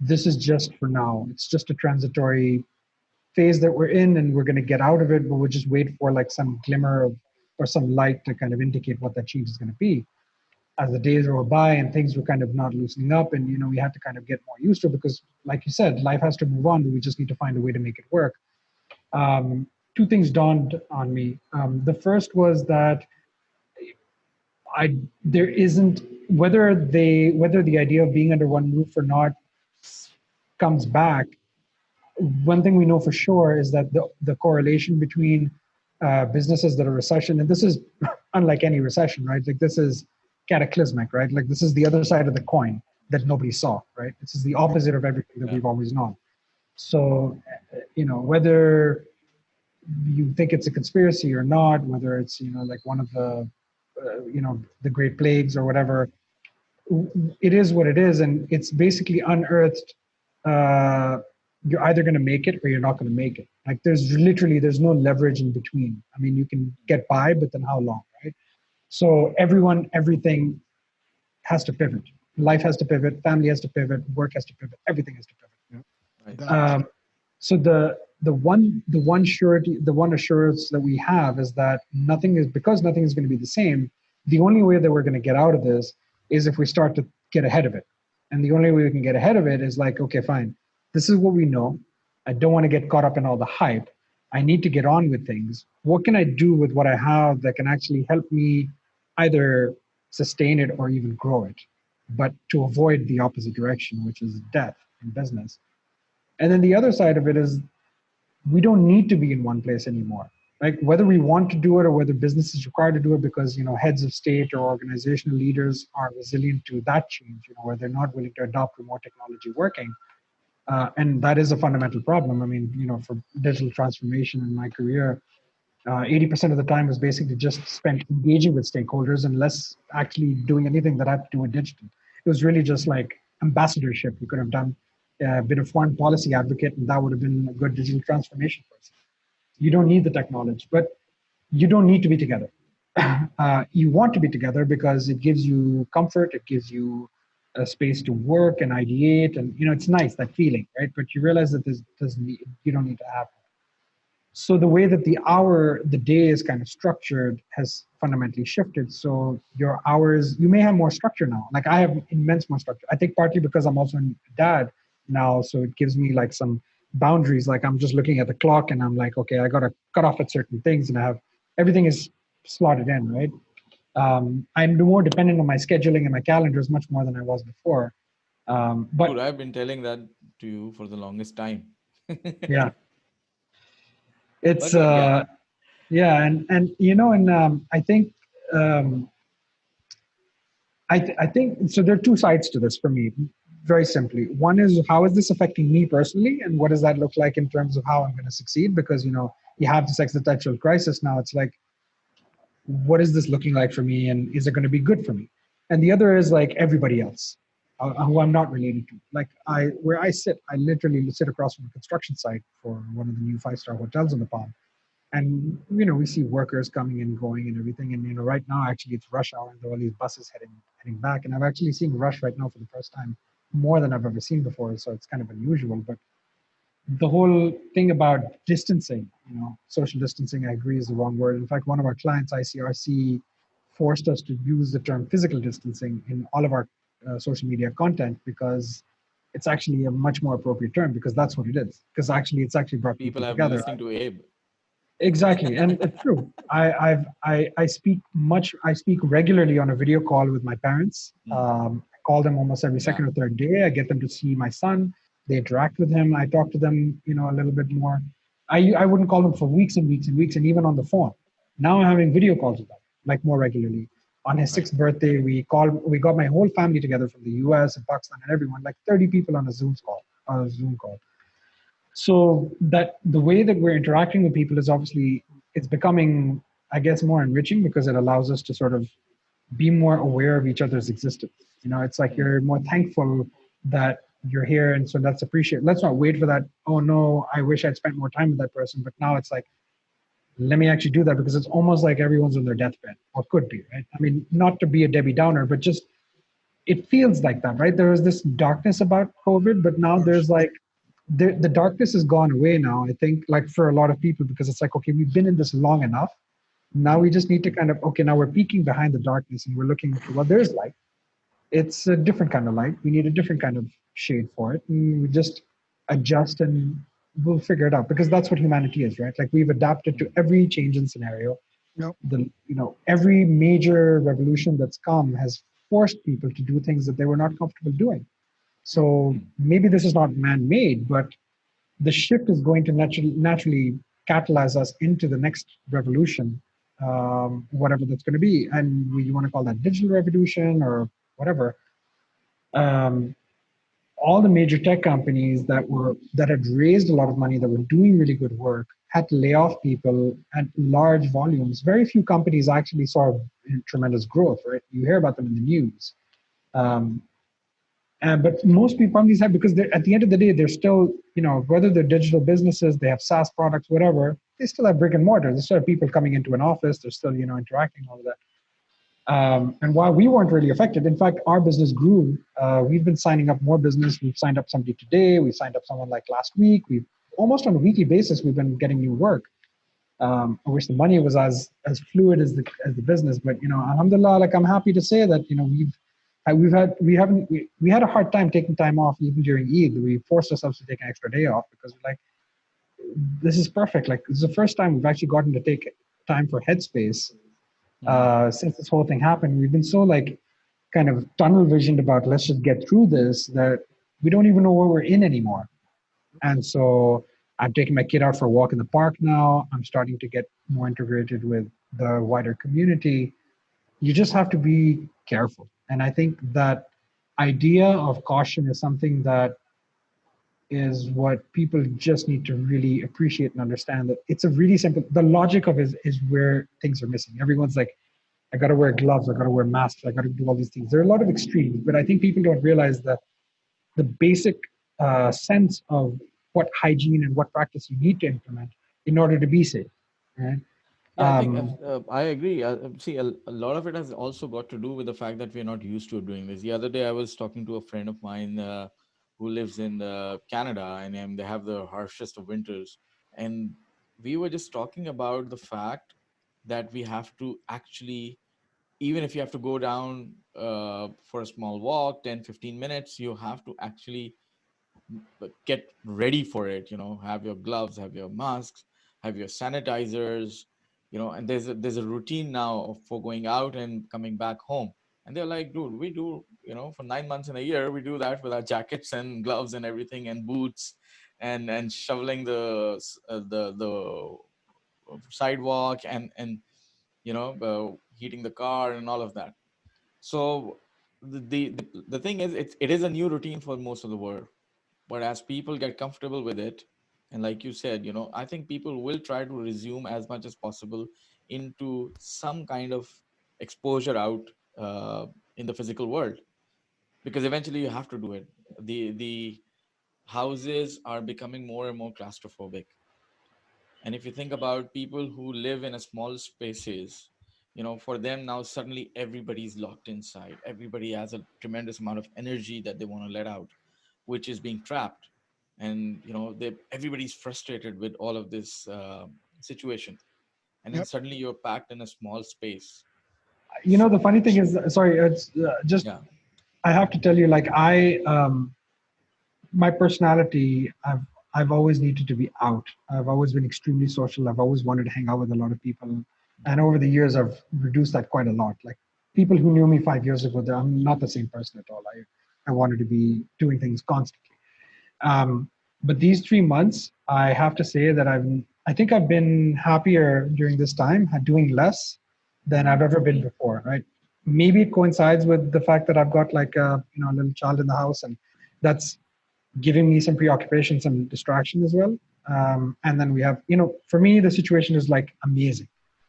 this is just for now. It's just a transitory phase that we're in, and we're going to get out of it, but we'll just wait for like some glimmer of or some light to kind of indicate what that change is going to be. As the days roll by and things were kind of not loosening up, and we had to kind of get more used to it because, like you said, life has to move on, but we just need to find a way to make it work. Um, Two things dawned on me. The first was that I there isn't whether the idea of being under one roof or not comes back. One thing we know for sure is that the correlation between businesses that are recession, and this is unlike any recession, right? Like this is cataclysmic, right? Like this is the other side of the coin that nobody saw, right? This is the opposite of everything that Yeah. we've always known. So, whether you think it's a conspiracy or not, whether it's like one of the the Great Plagues or whatever, it is what it is, and it's basically unearthed. Uh, you're either going to make it or you're not going to make it. Like there's no leverage in between. I mean, you can get by, but then how long, right? So everyone, everything has to pivot. Life has to pivot. Family has to pivot. Work has to pivot. Everything has to pivot. Yeah. Right. That So the one surety, the one assurance that we have is that nothing is going to be the same. The only way that we're going to get out of this is if we start to get ahead of it. And the only way we can get ahead of it is like, okay, fine, this is what we know. I don't want to get caught up in all the hype. I need to get on with things. What can I do with what I have that can actually help me either sustain it or even grow it, but to avoid the opposite direction, which is death in business. And then the other side of it is we don't need to be in one place anymore. Like whether we want to do it or whether business is required to do it because heads of state or organizational leaders are resilient to that change, where they're not willing to adopt remote technology working. And that is a fundamental problem. I mean, for digital transformation in my career, 80% of the time was basically just spent engaging with stakeholders and less actually doing anything that had to do with digital. It was really just like ambassadorship. We could have done a bit of foreign policy advocate, and that would have been a good digital transformation person. You don't need the technology, but you don't need to be together. You want to be together because it gives you comfort, it gives you a space to work and ideate, and it's nice, that feeling, right? But you realize that you don't need to have. So the way that the day is kind of structured has fundamentally shifted. So your hours, you may have more structure now. Like I have immense more structure. I think partly because I'm also a dad now, so it gives me like some boundaries. Like I'm just looking at the clock and I'm like, okay, I got to cut off at certain things, and everything is slotted in, right? I'm more dependent on my scheduling and my calendars much more than I was before. Dude, But I've been telling that to you for the longest time. yeah, But it's yeah, yeah, and I think um, I think so. There are two sides to this for me, very simply. One is how is this affecting me personally, and what does that look like in terms of how I'm going to succeed? Because you have this existential crisis now. It's like, what is this looking like for me, and is it going to be good for me? And the other is like everybody else, who I'm not related to. Like where I sit, I literally sit across from a construction site for one of the new five-star hotels in the Palm, and we see workers coming and going and everything. And right now actually it's rush hour and there are all these buses heading back, and I'm actually seeing rush right now for the first time, more than I've ever seen before, so it's kind of unusual. But the whole thing about distancing, social distancing, I agree is the wrong word. In fact, one of our clients, ICRC, forced us to use the term physical distancing in all of our social media content, because it's actually a much more appropriate term, because that's what it is, because actually it's actually brought people people have been together. listening to Abe. Exactly, and it's true. I speak regularly on a video call with my parents. I call them almost every Yeah. second or third day. I get them to see my son. They interact with him. I talk to them, a little bit more. I wouldn't call them for weeks and weeks and weeks, and even on the phone. Now I'm having video calls with them, like more regularly. On his Right. sixth birthday, we got my whole family together from the U.S. and Pakistan and everyone, like 30 people on a Zoom call. So that the way that we're interacting with people is obviously, it's becoming, I guess, more enriching, because it allows us to sort of be more aware of each other's existence. It's like Hmm. you're more thankful that you're here, and so let's appreciate. Let's not wait for that. Oh no, I wish I'd spent more time with that person. But now it's like, let me actually do that, because it's almost like everyone's on their deathbed, or could be, right? I mean, not to be a Debbie Downer, but just it feels like that, right? There was this darkness about COVID, but of now course. there's like the darkness has gone away now, I think, like for a lot of people, because it's like, okay, we've been in this long enough. Now we Hmm. just need to kind of, okay, now we're peeking behind the darkness and we're looking, okay, well, there's light. It's a different kind of light. We need a different kind of shade for it. And we just adjust and we'll figure it out, because that's what humanity is, right? Like we've adapted to Hmm. every change in scenario. Yep. Every major revolution that's come has forced people to do things that they were not comfortable doing. Yep. So maybe this is not man-made, but the shift is going to naturally catalyze us into the next revolution, whatever that's going to be. And you want to call that digital revolution or whatever. Um, all the major tech companies that had raised a lot of money, that were doing really good work, had to lay off people at large volumes. Very few companies actually saw tremendous growth, right? You hear about them in the news. Um, and but most people companies have, because they're, at the end of the day, they're still, whether they're digital businesses, they have SaaS products, whatever, they still have brick and mortar. There's still people coming into an office. They're still, interacting, all of that. And while we weren't really affected, in fact, our business grew. We've been signing up more business. We've signed up somebody today. We signed up someone like last week. We've almost on a weekly basis, we've been getting new work. I wish the money was as fluid as the business, but alhamdulillah, like I'm happy to say that we had a hard time taking time off even during Eid. We forced ourselves to take an extra day off because we're like, this is perfect. Like this is the first time we've actually gotten to take time for headspace since this whole thing happened. We've been so like kind of tunnel visioned about let's just get through this that we don't even know where we're in anymore. And so I'm taking my kid out for a walk in the park now. I'm starting to get more integrated with the wider community. You just have to be careful. And I think that idea of caution is something that is what people just need to really appreciate and understand, that it's a really simple, the logic of it is where things are missing. Everyone's like, I got to wear gloves, I got to wear masks, I got to do all these things. There are a lot of extremes, but I think people don't realize that the basic sense of what hygiene and what practice you need to implement in order to be safe. Right? Yeah, I think Um, I agree. See, a lot of it has also got to do with the fact that we're not used to doing this. The other day, I was talking to a friend of mine who lives in Canada, and they have the harshest of winters. And we were just talking about the fact that we have to actually, even if you have to go down for a small walk, 10-15 minutes, you have to actually get ready for it. Have your gloves, have your masks, have your sanitizers. And there's a routine now for going out and coming back home. And they're like, dude, we do, for 9 months in a year, we do that with our jackets and gloves and everything and boots, and shoveling the sidewalk, and heating the car and all of that. So the thing is, it is a new routine for most of the world. But as people get comfortable with it, and like you said, I think people will try to resume as much as possible into some kind of exposure out in the physical world, because eventually you have to do it. The houses are becoming more and more claustrophobic. And if you think about people who live in a small spaces, for them now suddenly everybody's locked inside. Everybody has a tremendous amount of energy that they want to let out, which is being trapped. And everybody's frustrated with all of this situation. And then Yep. suddenly you're packed in a small space. the So funny thing is, sorry, it's just yeah. I have to tell you, like my personality, I've always needed to be out. I've always been extremely social. I've always wanted to hang out with a lot of people, and over the years, I've reduced that quite a lot. Like people who knew me 5 years ago, I'm not the same person at all. I wanted to be doing things constantly. Um, but these 3 months, I have to say that I think I've been happier during this time, doing less than I've ever been before. Right? Maybe it coincides with the fact that I've got like a little child in the house, and that's giving me some preoccupation, some distraction as well. And then we have, for me, the situation is like amazing.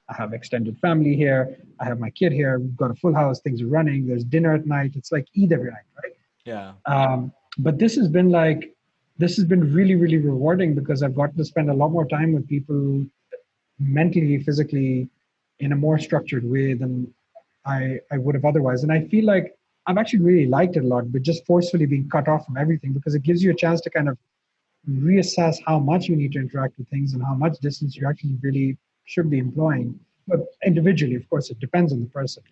I have extended family here. I have my kid here. We've got a full house. Things are running. There's dinner at night. It's like Eid every night, right? Yeah. But this has been really, really rewarding because I've gotten to spend a lot more time with people mentally, physically, in a more structured way than I would have otherwise. And I feel like I've actually really liked it a lot, but just forcefully being cut off from everything because it gives you a chance to kind of reassess how much you need to interact with things and how much distance you actually really should be employing. But individually, of course, it depends on the person.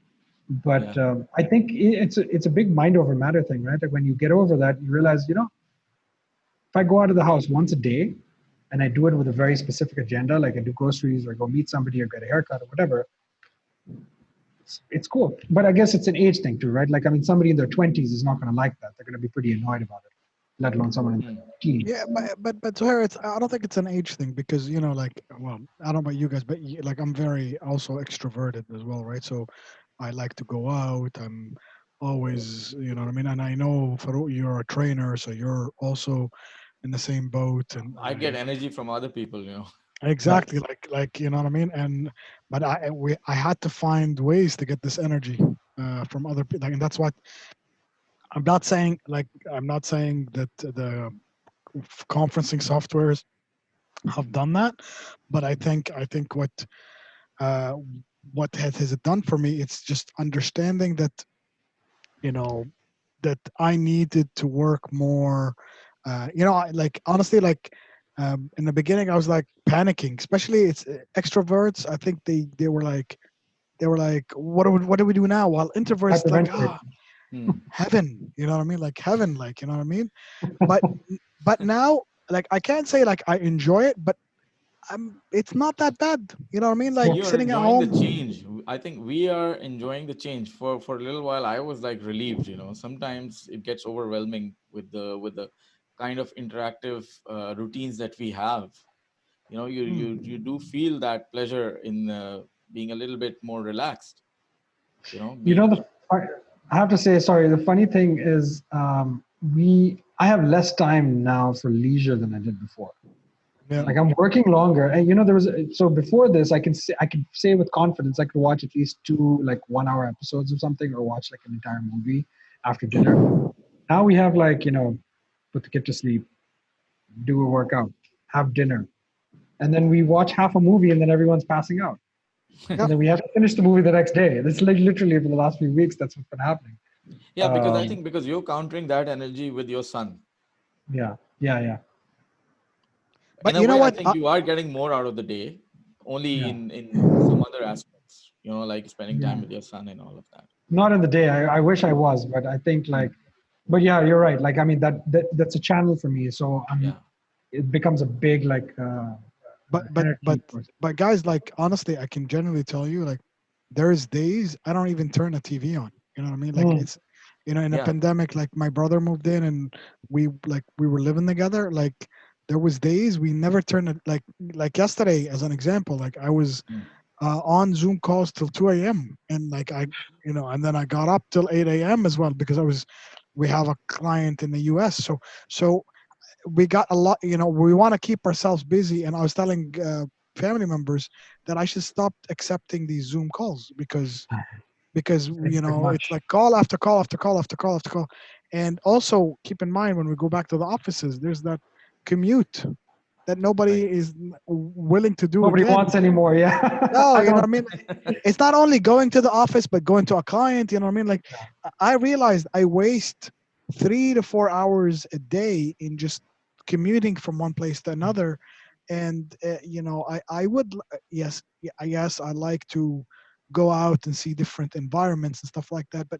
But Yeah. I think it's a big mind over matter thing, right? Like when you get over that, you realize, if I go out of the house once a day and I do it with a very specific agenda, like I do groceries or go meet somebody or get a haircut or whatever, it's cool. But I guess it's an age thing too, right? Like, I mean, somebody in their 20s is not going to like that. They're going to be pretty annoyed about it, let alone someone in Hmm. their teens. Yeah, but Zohair, I don't think it's an age thing because like, well, I don't know about you guys, but like I'm very also extroverted as well, right? So I like to go out. I'm always, what I mean. And I know Farouk, you're a trainer, so you're also in the same boat. And I get energy from other people. exactly, Nice. like what I mean. And but I had to find ways to get this energy from other people, and that's what. I'm not saying that the conferencing softwares have done that, but I think uh, what has it done for me? It's just understanding that, you know, that I needed to work more. Like honestly, like in the beginning, I was like panicking, especially it's extroverts. I think they were like, what do we do now? While introverts like, Hyperventilating. Hmm. heaven, you know what I mean? Like heaven, like, you know what I mean? But but now, like, I can't say like I enjoy it, but it's not that bad. You know what I mean? So Like you're sitting at enjoying the home. change. I think we are enjoying the change. For a little while, I was like relieved. Sometimes it gets overwhelming with the kind of interactive routines that we have. You do feel that pleasure in being a little bit more relaxed. You know, Being I have to say, sorry. The funny thing is, I have less time now for leisure than I did before. Yeah. Like hmm, I'm working longer, and so before this, I could say with confidence I could watch at least two like 1 hour episodes of something, or watch like an entire movie after dinner. Now we have like put the kid to sleep, do a workout, have dinner, and then we watch half a movie, and then everyone's passing out, and Yep. then we have to finish the movie the next day. That's like literally for the last few weeks. That's what's been happening. yeah, because I Um, think because you're countering that energy with your son. yeah, yeah, yeah, In But a you know way, I what? think you are getting more out of the day, only yeah, in some other aspects. Like spending time yeah. with your son and all of that. Not in the day. I wish I was, but I think Hmm. like, but yeah, you're right. Like, I mean, that's a channel for me. So Yeah. it becomes a big like But but but energy source. but guys, like honestly, I can generally tell you, like, there's days I don't even turn the TV on. You know what I mean? Like Mm, it's, in a Yeah. pandemic, like my brother moved in and we were living together. Like there was days we never turned it, like yesterday as an example. Like I was Hmm. on Zoom calls till 2 a.m. and like and then I got up till 8 a.m. as well because we have a client in the U.S. So we got a lot. We want to keep ourselves busy, and I was telling family members that I should stop accepting these Zoom calls because it's a bit it's much. like call after call after call after call after call. And also keep in mind, when we go back to the offices, there's that commute that nobody Right. is willing to do Nobody again. wants anymore. Yeah, No, I you know don't. what I mean? It's not only going to the office, but going to a client, you know what I mean? Like, I realized I waste 3 to 4 hours a day in just commuting from one place to another. And, I would, yes, yes, I like to go out and see different environments and stuff like that. But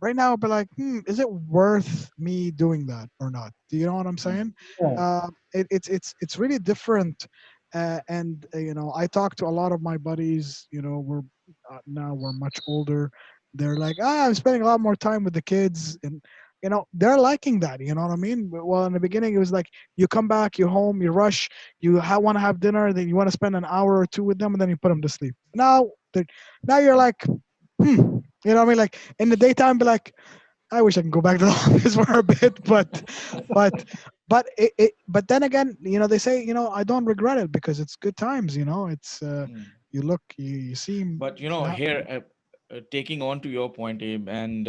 right now, I'd be like, is it worth me doing that or not? Do you know what I'm Hmm. saying? Yeah. It's really different. And I talk to a lot of my buddies. We're much older. They're like, I'm spending a lot more time with the kids, and they're liking that. You know what I mean? Well, in the beginning, it was like you come back, you home, you rush, want to have dinner, then you want to spend an hour or two with them, and then you put them to sleep. Now you're like, you know what I mean? Like in the daytime, be like, I wish I can go back to the office for a bit, but but then again, they say, I don't regret it because it's good times. It's Hmm. you seem But happy. here, taking on to your point, Abe, and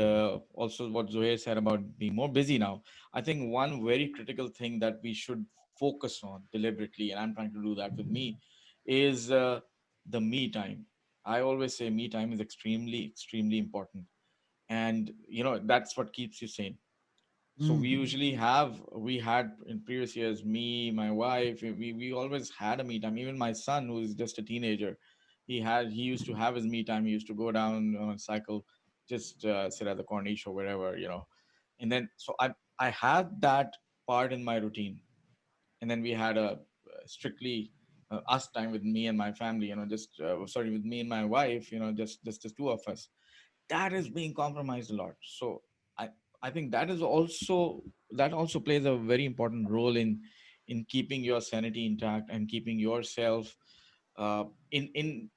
also what Zoe said about being more busy now, I think one very critical thing that we should focus on deliberately, and I'm trying to do that with me, is the me time. I always say me time is extremely, extremely important, and that's what keeps you sane. So we Mm, usually we had in previous years, me, my wife, we always had a me time. Even my son, who is just a teenager, he used to have his me time. He used to go down on a cycle, just sit at the corniche or wherever, and then so I had that part in my routine. And then we had a strictly us time with me and my family, just sorry, with me and my wife, just the two of us. That is being compromised a lot. So i I think that also plays a very important role in keeping your sanity intact and keeping yourself in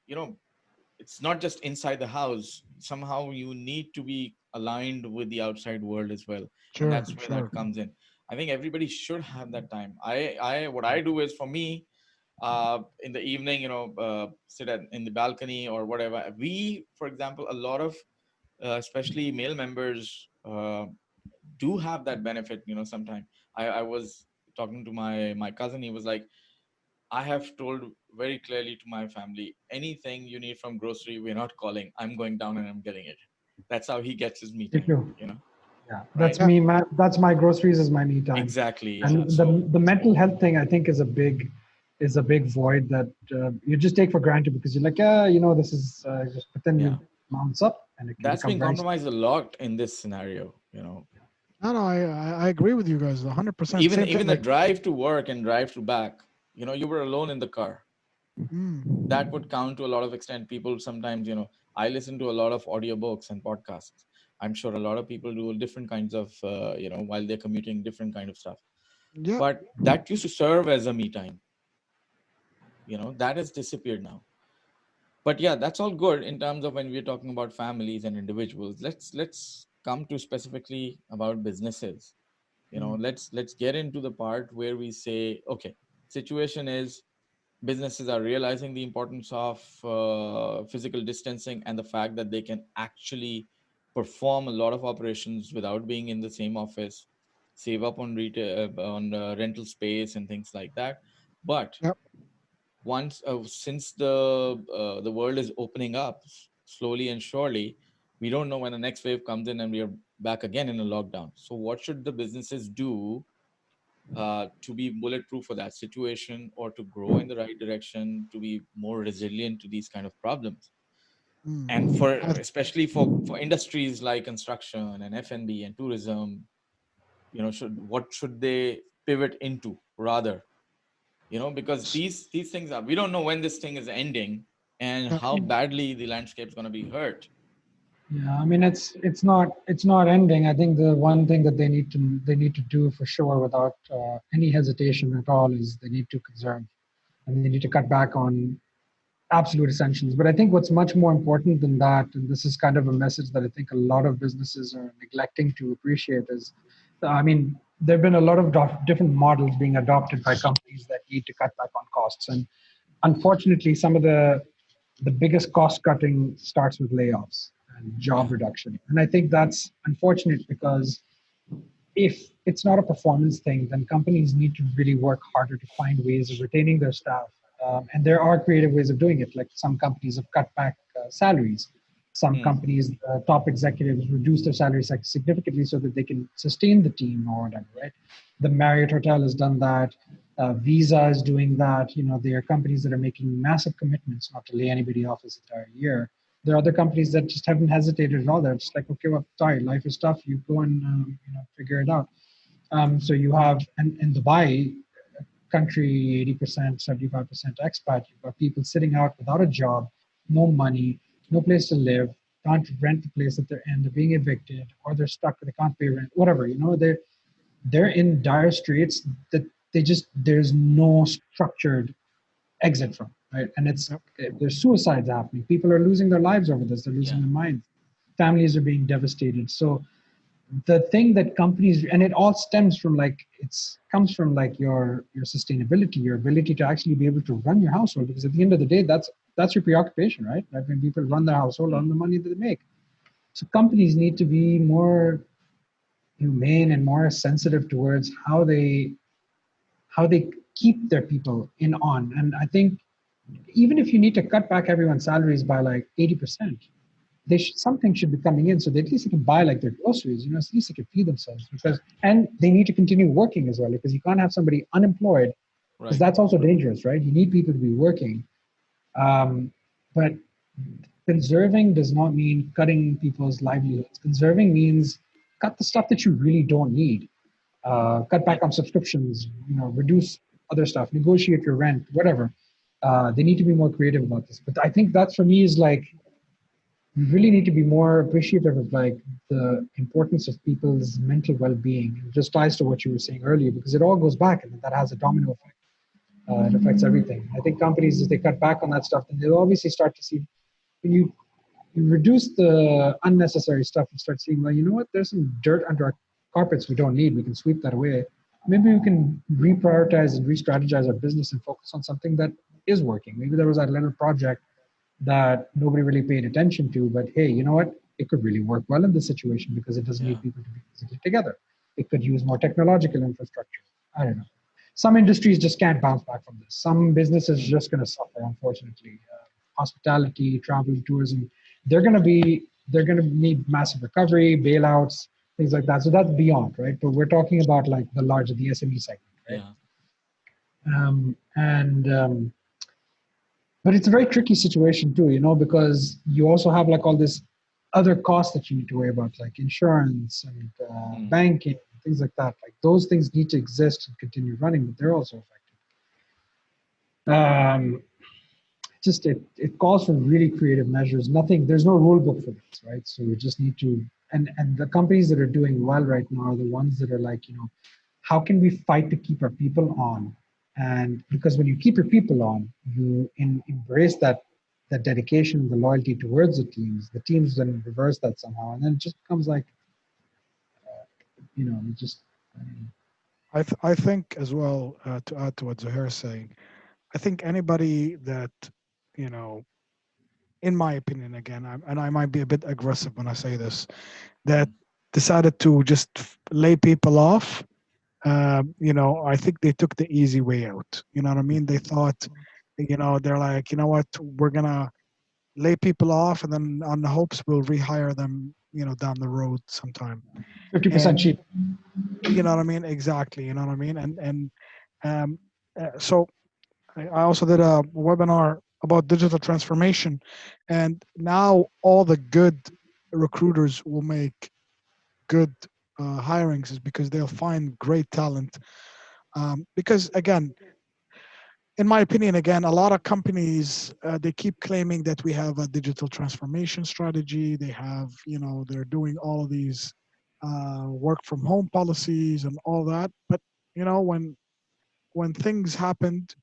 it's not just inside the house. Somehow you need to be aligned with the outside world as well, and sure, that's where that sure. comes in. I think everybody should have that time. I What I do is, for me, in the evening, sit in the balcony or whatever. We, for example, a lot of especially male members, do have that benefit. Sometimes I was talking to my cousin. He was like, I have told very clearly to my family, anything you need from grocery, we're not calling. I'm going down and I'm getting it. That's how he gets his me Me time, too. Yeah, right? that's Yeah. me. That's my groceries is my me time, Exactly, yeah. and the mental health thing I think is a big void that you just take for granted because you're like, yeah, this is just, but then Yeah. you mounts up and it can That's become been very. compromised a lot in this scenario. No, no, I agree with you guys 100%. Even Same thing. even the Like, drive to work and drive to back, you were alone in the car. That mm, would count to a lot of extent. People sometimes, I listen to a lot of audiobooks and podcasts. I'm sure a lot of people do different kinds of, while they're commuting, different kind of stuff. yeah, But that used to serve as a me time. That has disappeared now. But yeah, that's all good in terms of when we're talking about families and individuals. Let's come to specifically about businesses. mm, Let's get into the part where we say, okay, situation is businesses are realizing the importance of physical distancing and the fact that they can actually perform a lot of operations without being in the same office, save up on retail on rental space and things like that. But yep, once since the world is opening up slowly and surely, we don't know when the next wave comes in and we are back again in a lockdown. So what should the businesses do to be bulletproof for that situation, or to grow in the right direction, to be more resilient to these kind of problems? And mm. for especially for industries like construction and F&B and tourism, should they pivot into rather? Because these things are, we don't know when this thing is ending and Yeah, how badly the landscape is going to be hurt. Yeah, I mean it's not ending. I think the one thing that they need to do for sure without any hesitation at all is they need to conserve and they need to cut back on absolute essentials. But I think what's much more important than that, and this is kind of a message that I think a lot of businesses are neglecting to appreciate, is, I mean, there have been a lot of different models being adopted by companies that need to cut back on costs, and unfortunately, some of the biggest cost cutting starts with layoffs and Yeah. job reduction. And I think that's unfortunate because if it's not a performance thing, then companies need to really work harder to find ways of retaining their staff. And there are creative ways of doing it. Like some companies have cut back salaries. Some Hmm. companies, top executives, reduce their salaries significantly so that they can sustain the team or whatever. Right? The Marriott Hotel has done that. Visa is doing that. There are companies that are making massive commitments not to lay anybody off this entire year. There are other companies that just haven't hesitated at all. They're just like, okay, well, sorry, life is tough. You go and figure it out. So you have, and in Dubai, country 80%, 75% expat. You've got people sitting out without a job, no money, no place to live, can't rent the place that they're in. They're being evicted, or they're stuck. They can't pay rent. Whatever. They're in dire straits that there's no structured exit from, right? And yep, there's suicides happening. People are losing their lives over this. They're losing Yeah. their minds. Families are being devastated. So the thing that companies, and it all stems from comes from your sustainability, your ability to actually be able to run your household, because at the end of the day, that's your preoccupation, right? Like when people run their household Hmm. on the money that they make. So companies need to be more humane and more sensitive towards how they keep their people in on. And I think even if you need to cut back everyone's salaries by like 80%, something should be coming in so that at least they can buy like their groceries, at least they can feed themselves, because, and they need to continue working as well, because you can't have somebody unemployed, because Right. that's also dangerous, right? You need people to be working. But conserving does not mean cutting people's livelihoods. Conserving means cut the stuff that you really don't need. Cut back on subscriptions, reduce other stuff, negotiate your rent, whatever. They need to be more creative about this. But I think that for me is like, we really need to be more appreciative of like the importance of people's mental well-being. It just ties to what you were saying earlier, because it all goes back and that has a domino effect. It affects everything. I think companies, as they cut back on that stuff, then they'll obviously start to see, when you reduce the unnecessary stuff, you start seeing, well, you know what, there's some dirt under our carpets we don't need. We can sweep that away. Maybe we can reprioritize and re-strategize our business and focus on something that is working. Maybe there was that little project that nobody really paid attention to, but hey, you know what? it could really work well in this situation because it doesn't Yeah. need people to be physically together. It could use more technological infrastructure. I don't know. Some industries just can't bounce back from this. Some businesses are Hmm. just going to suffer, unfortunately. Hospitality, travel, tourism, they're going to need massive recovery, bailouts, things like that. So that's beyond, right? But we're talking about like the larger, the SME segment, right? Yeah. And but it's a very tricky situation too, because you also have like all this other costs that you need to worry about, like insurance and Hmm. banking, things like that. Like those things need to exist and continue running, but they're also affected. It calls for really creative measures. Nothing, there's no rule book for this, right? So we just need to, and the companies that are doing well right now are the ones that are like, how can we fight to keep our people on? And because when you keep your people on, you embrace that dedication and the loyalty towards the teams then reverse that somehow, and then it just becomes like, it just, I mean, I think as well, to add to what Zuhair is saying, I think anybody that, you know, in my opinion, again, and I might be a bit aggressive when I say this, that Hmm. decided to just lay people off, I think they took the easy way out. You know what I mean? They thought, they're like, you know what, we're gonna lay people off, and then on the hopes we'll rehire them, down the road sometime. 50% And cheap. you know what I mean? Exactly. You know what I mean? And um, so I also did a webinar about digital transformation, and now all the good recruiters will make good hirings is because they'll find great talent. Because again, in my opinion, again, a lot of companies they keep claiming that we have a digital transformation strategy. They have, they're doing all of these work from home policies and all that. But when things happened,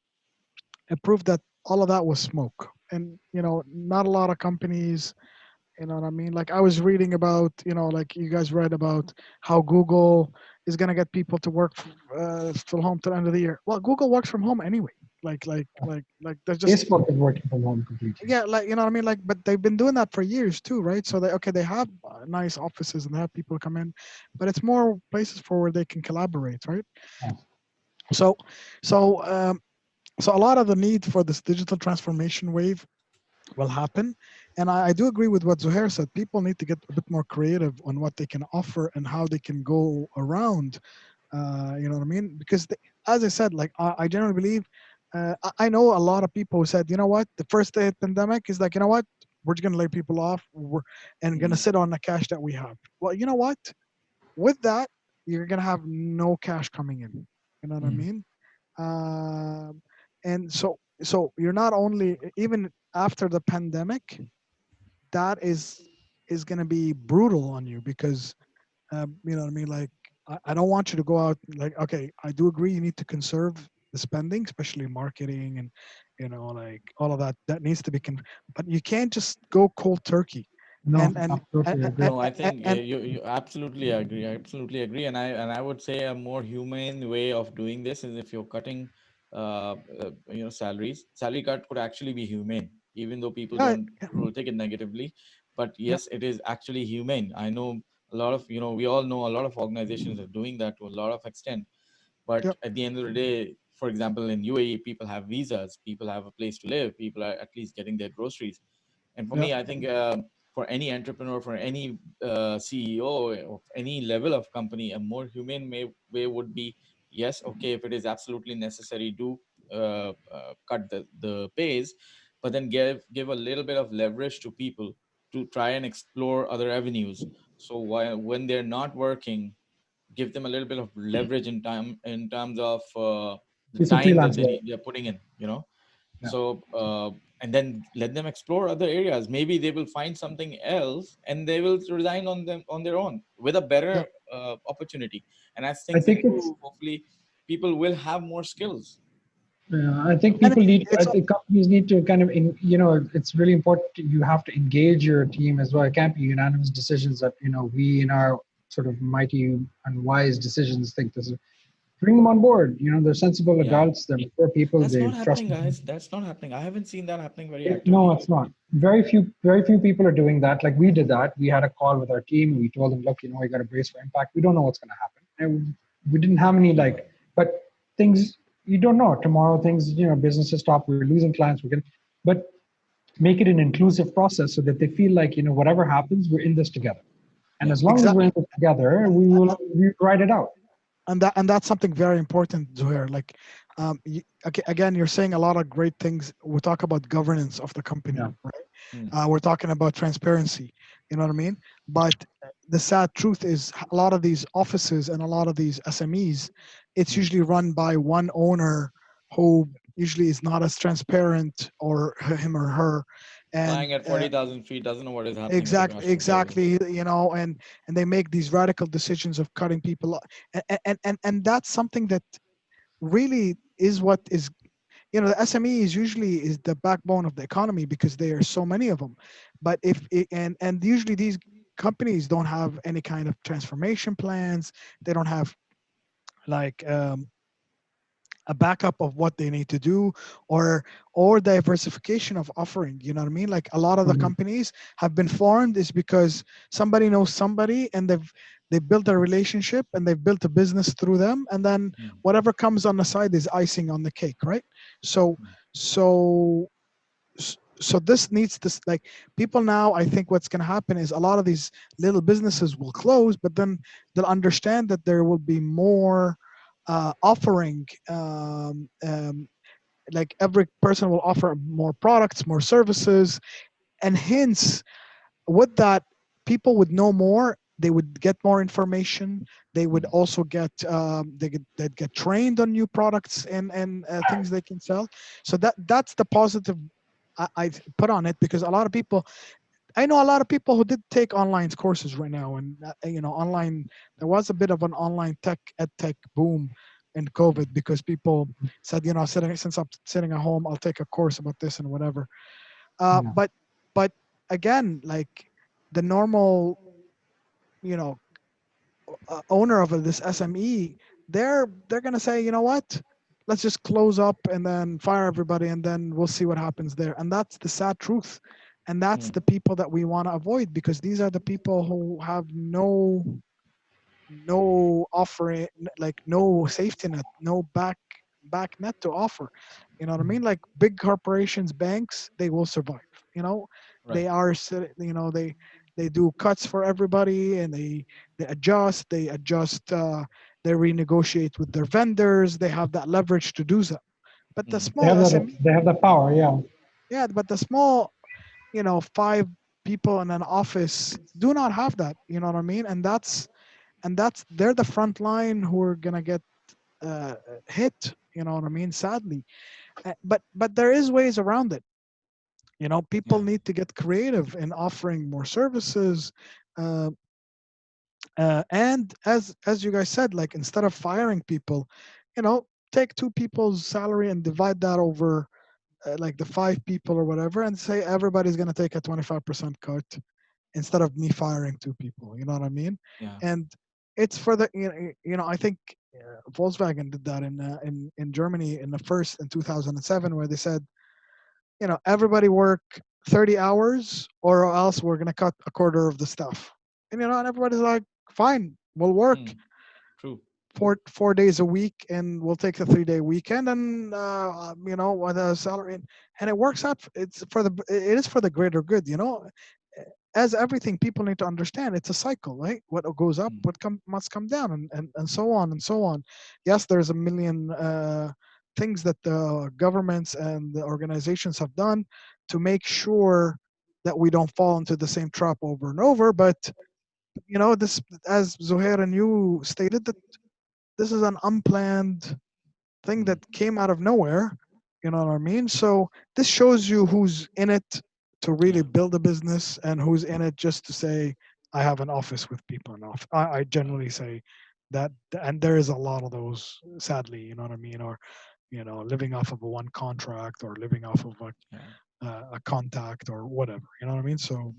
it proved that all of that was smoke. And not a lot of companies. You know what I mean? Like I was reading about, like you guys read about how Google is going to get people to work from home to the end of the year. Well, Google works from home anyway. Like they're just, Facebook is working from home completely. yeah, like you know what I mean. Like, but they've been doing that for years too, right? So they have nice offices and they have people come in, but it's more places for where they can collaborate, right? Yeah. So, so so a lot of the need for this digital transformation wave will happen. And I do agree with what Zuhair said. People need to get a bit more creative on what they can offer and how they can go around. You know what I mean? Because as I said, like I generally believe, I know a lot of people who said, you know what, the first day of the pandemic is like, you know what, we're just going to lay people off and going to Hmm. sit on the cash that we have. Well, you know what? With that, you're going to have no cash coming in. You know what I Mm. mean? Um, and so you're not only even after the pandemic, that is going to be brutal on you because you know what I mean. Like I don't want you to go out. Like okay, I do agree you need to conserve the spending, especially marketing and like all of that. That needs to be but you can't just go cold turkey. No, And and and, absolutely, I agree. and, No, I think and you absolutely agree. I absolutely agree, and I would say a more humane way of doing this is if you're cutting, salaries. Salary cut could actually be humane, even though people yeah, don't take it negatively. But yeah, yes, it is actually humane. I know a lot of we all know a lot of organizations are doing that to a lot of extent. yeah, But at the end of the day, for example, in UAE, people have visas, people have a place to live, people are at least getting their groceries. And for yeah, me, I think for any entrepreneur, for any CEO of any level of company, a more humane way would be yes, okay, if it is absolutely necessary, do cut the pays, but then give a little bit of leverage to people to try and explore other avenues. So while when they're not working, give them a little bit of leverage in terms of the It's a time that freelance work. they're putting in, Yeah. so and then let them explore other areas. Maybe they will find something else and they will resign on their own with a yeah. better opportunity. And as I things think it's improve, hopefully people will have more skills. I think So And people need, I it's think companies need to kind of, it's really important. You have to engage your team as well. It can't be unanimous decisions that, we in our sort of mighty and wise decisions think this is. bring them on board. They're sensible Yeah. adults. They're mature people. That's They not trust happening, me. guys. That's not happening. I haven't seen that happening very No, actively. it's not. Very few people are doing that. Like we did that. We had a call with our team. We told them, look, we got to brace for impact. We don't know what's going to happen. And we didn't have any but things you don't know. Tomorrow, things, businesses stop. We're losing clients. But make it an inclusive process so that they feel like, whatever happens, we're in this together. And Yeah. as long as we're Exactly. in this together, we ride it out. And that's something very important, Zuhair. Like, again, you're saying a lot of great things. We talk about governance of the company, Yeah. right? Mm, We're talking about transparency. You know what I mean? But the sad truth is, a lot of these offices and a lot of these SMEs, it's mm. usually run by one owner who usually is not as transparent, or him or her, and Flying at 40,000 feet doesn't know what is happening at the exactly, ground level. exactly. And they make these radical decisions of cutting people, and that's something that really is what is, the SME is usually is the backbone of the economy because there are so many of them. But and usually these companies don't have any kind of transformation plans. They don't have like a backup of what they need to do, or diversification of offering. You know what I mean? Like, a lot of the Mhm. companies have been formed is because somebody knows somebody, and they've built a relationship, and they've built a business through them, and then Mm, whatever comes on the side is icing on the cake, right? So mm, so so this needs this, like, people now, I think what's going to happen is a lot of these little businesses will close, but then they'll understand that there will be more offering, like every person will offer more products, more services, and hence with that, people would know more, they would get more information, they would mm. also they'd get trained on new products and things they can sell. So that's the positive I put on it, because a lot of people, I know a lot of people who did take online courses right now, and online, there was a bit of an online ed tech boom in Mm. COVID, because people said, since I'm sitting at home, I'll take a course about this and whatever. Yeah. But again, like, the normal, you know owner of this SME, they're gonna say, you know what, let's just close up and then fire everybody, and then we'll see what happens there. And that's the sad truth, and that's Mm. the people that we want to avoid, because these are the people who have no offering, like no safety net, no back net to offer. You know what I mean? Like, big corporations, banks, they will survive. you know Right. they are they do cuts for everybody, and they adjust, they renegotiate with their vendors, they have that leverage to do so. But the Mm. They small have that. SME, They have the power. Yeah. yeah, but the small, five people in an office do not have that. You know what I mean? And that's they're the front line who are gonna get uh, hit. You know what I mean? Sadly. But there is ways around it. People Yeah. need to get creative in offering more services. uh, and as you guys said, like, instead of firing people, take two people's salary and divide that over, like, the five people or whatever, and say everybody's going to take a 25% cut, instead of me firing two people. You know what I mean? Yeah. And it's for the I think Volkswagen did that in Germany in the first in 2007, where they said, everybody work 30 hours, or else we're going to cut a quarter of the stuff. And everybody's like, fine, we'll work Mm. True. 4 days a week, and we'll take the 3-day weekend, and with a salary, and it works out. It is for the greater good. As everything, people need to understand it's a cycle, right? What goes up, Mm. must come down, and so on and so on. Yes, there's a million things that the governments and the organizations have done to make sure that we don't fall into the same trap over and over. But this, as Zuhair and you stated, that this is an unplanned thing that Mm. came out of nowhere. You know what I mean? So this shows you who's in it to really Yeah. build a business, and who's in it just to say, I have an office with people enough. I Yeah. generally say that, and there is a lot of those, sadly. You know what I mean? Or living off of a one contract, or living off of Yeah. a contact, or whatever. You know what I mean? So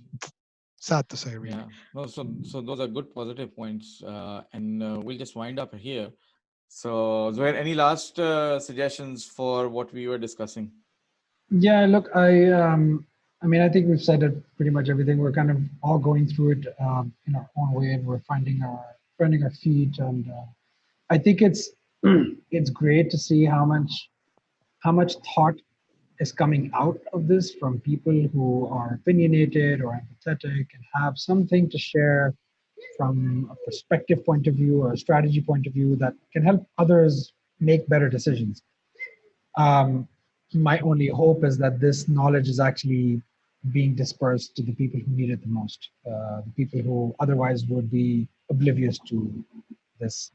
sad to say, really. Yeah. No, so those are good positive points, and we'll just wind up here. So, Zohair, any last suggestions for what we were discussing? Yeah, look, I mean, I think we've said it pretty much everything. We're kind of all going through it in our own way, and we're finding our feet. And I think it's it's great to see how much thought is coming out of this from people who are opinionated or empathetic and have something to share from a perspective point of view or a strategy point of view that can help others make better decisions. Um, my only hope is that this knowledge is actually being dispersed to the people who need it the most, the people who otherwise would be oblivious to this.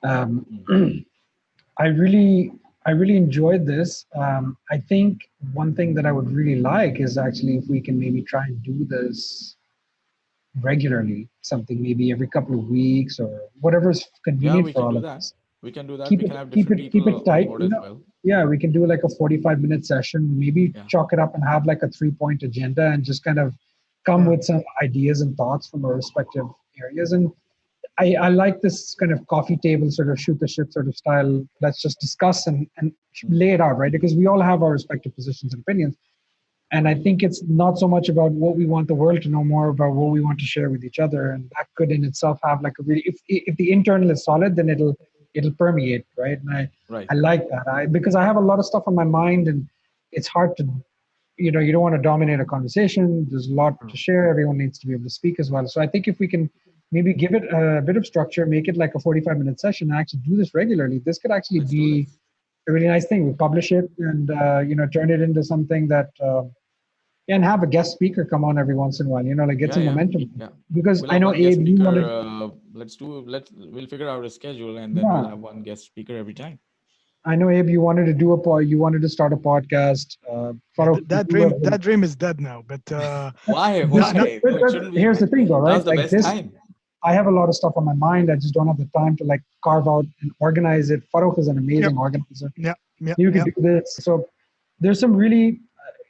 Um, Mm. I really, I really enjoyed this. I think one thing that I would really like is actually if we can maybe try and do this regularly, something maybe every couple of weeks or whatever is Yeah, convenient we for can all do of that. us. We can do that. keep We it can have keep different it keep it people on tight, board as well. yeah, we can do like a 45-minute session, maybe Yeah. chalk it up and have like a 3-point agenda and just kind of come Yeah, with some ideas and thoughts from our respective areas. And I like this kind of coffee table sort of shoot the shit sort of style. Let's just discuss and Mm. lay it out, right? Because we all have our respective positions and opinions. And I think it's not so much about what we want the world to know, more about what we want to share with each other. And that could in itself have like a really, if the internal is solid, then it'll permeate, right? And Right. I like that. Because I have a lot of stuff on my mind, and it's hard to, you don't want to dominate a conversation. There's a lot to share. Everyone needs to be able to speak as well. So I think if we can maybe give it a bit of structure, make it like a 45-minute session, and actually do this regularly, this could actually Let's do be this. a really nice thing. We publish it and turn it into something that and have a guest speaker come on every once in a while. Like get Yeah, some yeah, momentum. yeah. Because We'll I have know one guest Abe, you speaker. wanted, We'll figure out a schedule, and then we'll yeah, have one guest speaker every time. I know Abe, you wanted to you wanted to start a podcast. yeah. Farooq, you have been, That dream is dead now. But Why? this but, that Why? but, No, it but shouldn't be. here's the thing though, right? Now's the Like best this, time. I have a lot of stuff on my mind. I just don't have the time to like carve out and organize it. Farooq is an yep, amazing organizer. yep, yep, You could yep. do this. So there's some really,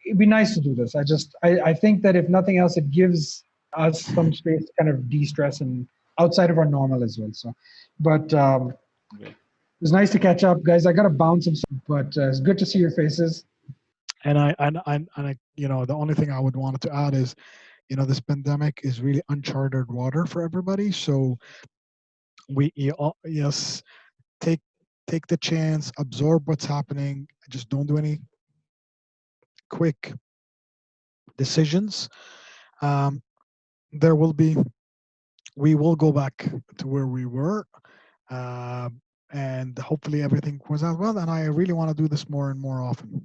it'd be nice to do this. I think that if nothing else, it gives us some space to kind of de-stress and outside of our normal as well. So, but Great. it was nice to catch up, guys. I got to bounce, but it's good to see your faces. And I, the only thing I would want to add is, this pandemic is really uncharted water for everybody. So yes, take take the chance, absorb what's happening. Just don't do any quick decisions. Um, there will be we will go back to where we were, uh, and hopefully everything goes out well. And I really want to do this more and more often.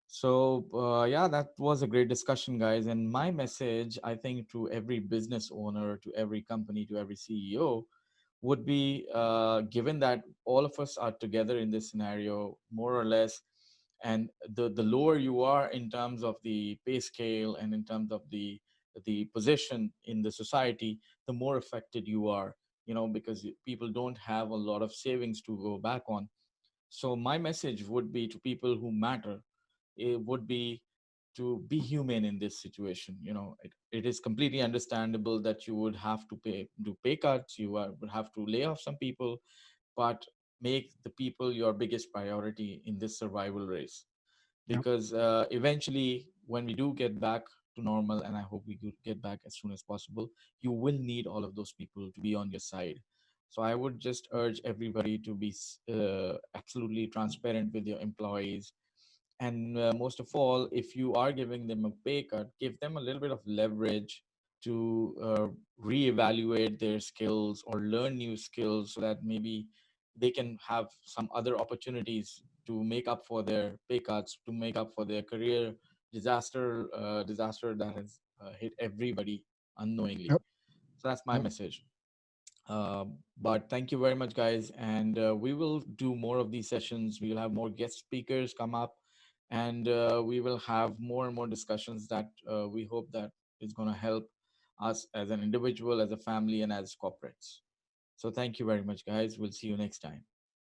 So, yeah, that was a great discussion, guys. And my message, I think, to every business owner, to every company, to every CEO, would be given that all of us are together in this scenario, more or less, and the lower you are in terms of the pay scale and in terms of the position in the society, the more affected you are. Because people don't have a lot of savings to go back on. So my message would be to people who matter, it would be to be human in this situation. It is completely understandable that you would have to do pay cuts, would have to lay off some people, but make the people your biggest priority in this survival race. Yep. Because eventually, when we do get back to normal, and I hope we could get back as soon as possible, you will need all of those people to be on your side. So I would just urge everybody to be absolutely transparent with your employees. And most of all, if you are giving them a pay cut, give them a little bit of leverage to reevaluate their skills or learn new skills, so that maybe they can have some other opportunities to make up for their pay cuts, to make up for their career disaster that has hit everybody unknowingly. Yep. So that's my Yep. message. But thank you very much, guys. And we will do more of these sessions. We will have more guest speakers come up, and we will have more and more discussions that we hope that is going to help us as an individual, as a family, and as corporates. So thank you very much, guys. We'll see you next time.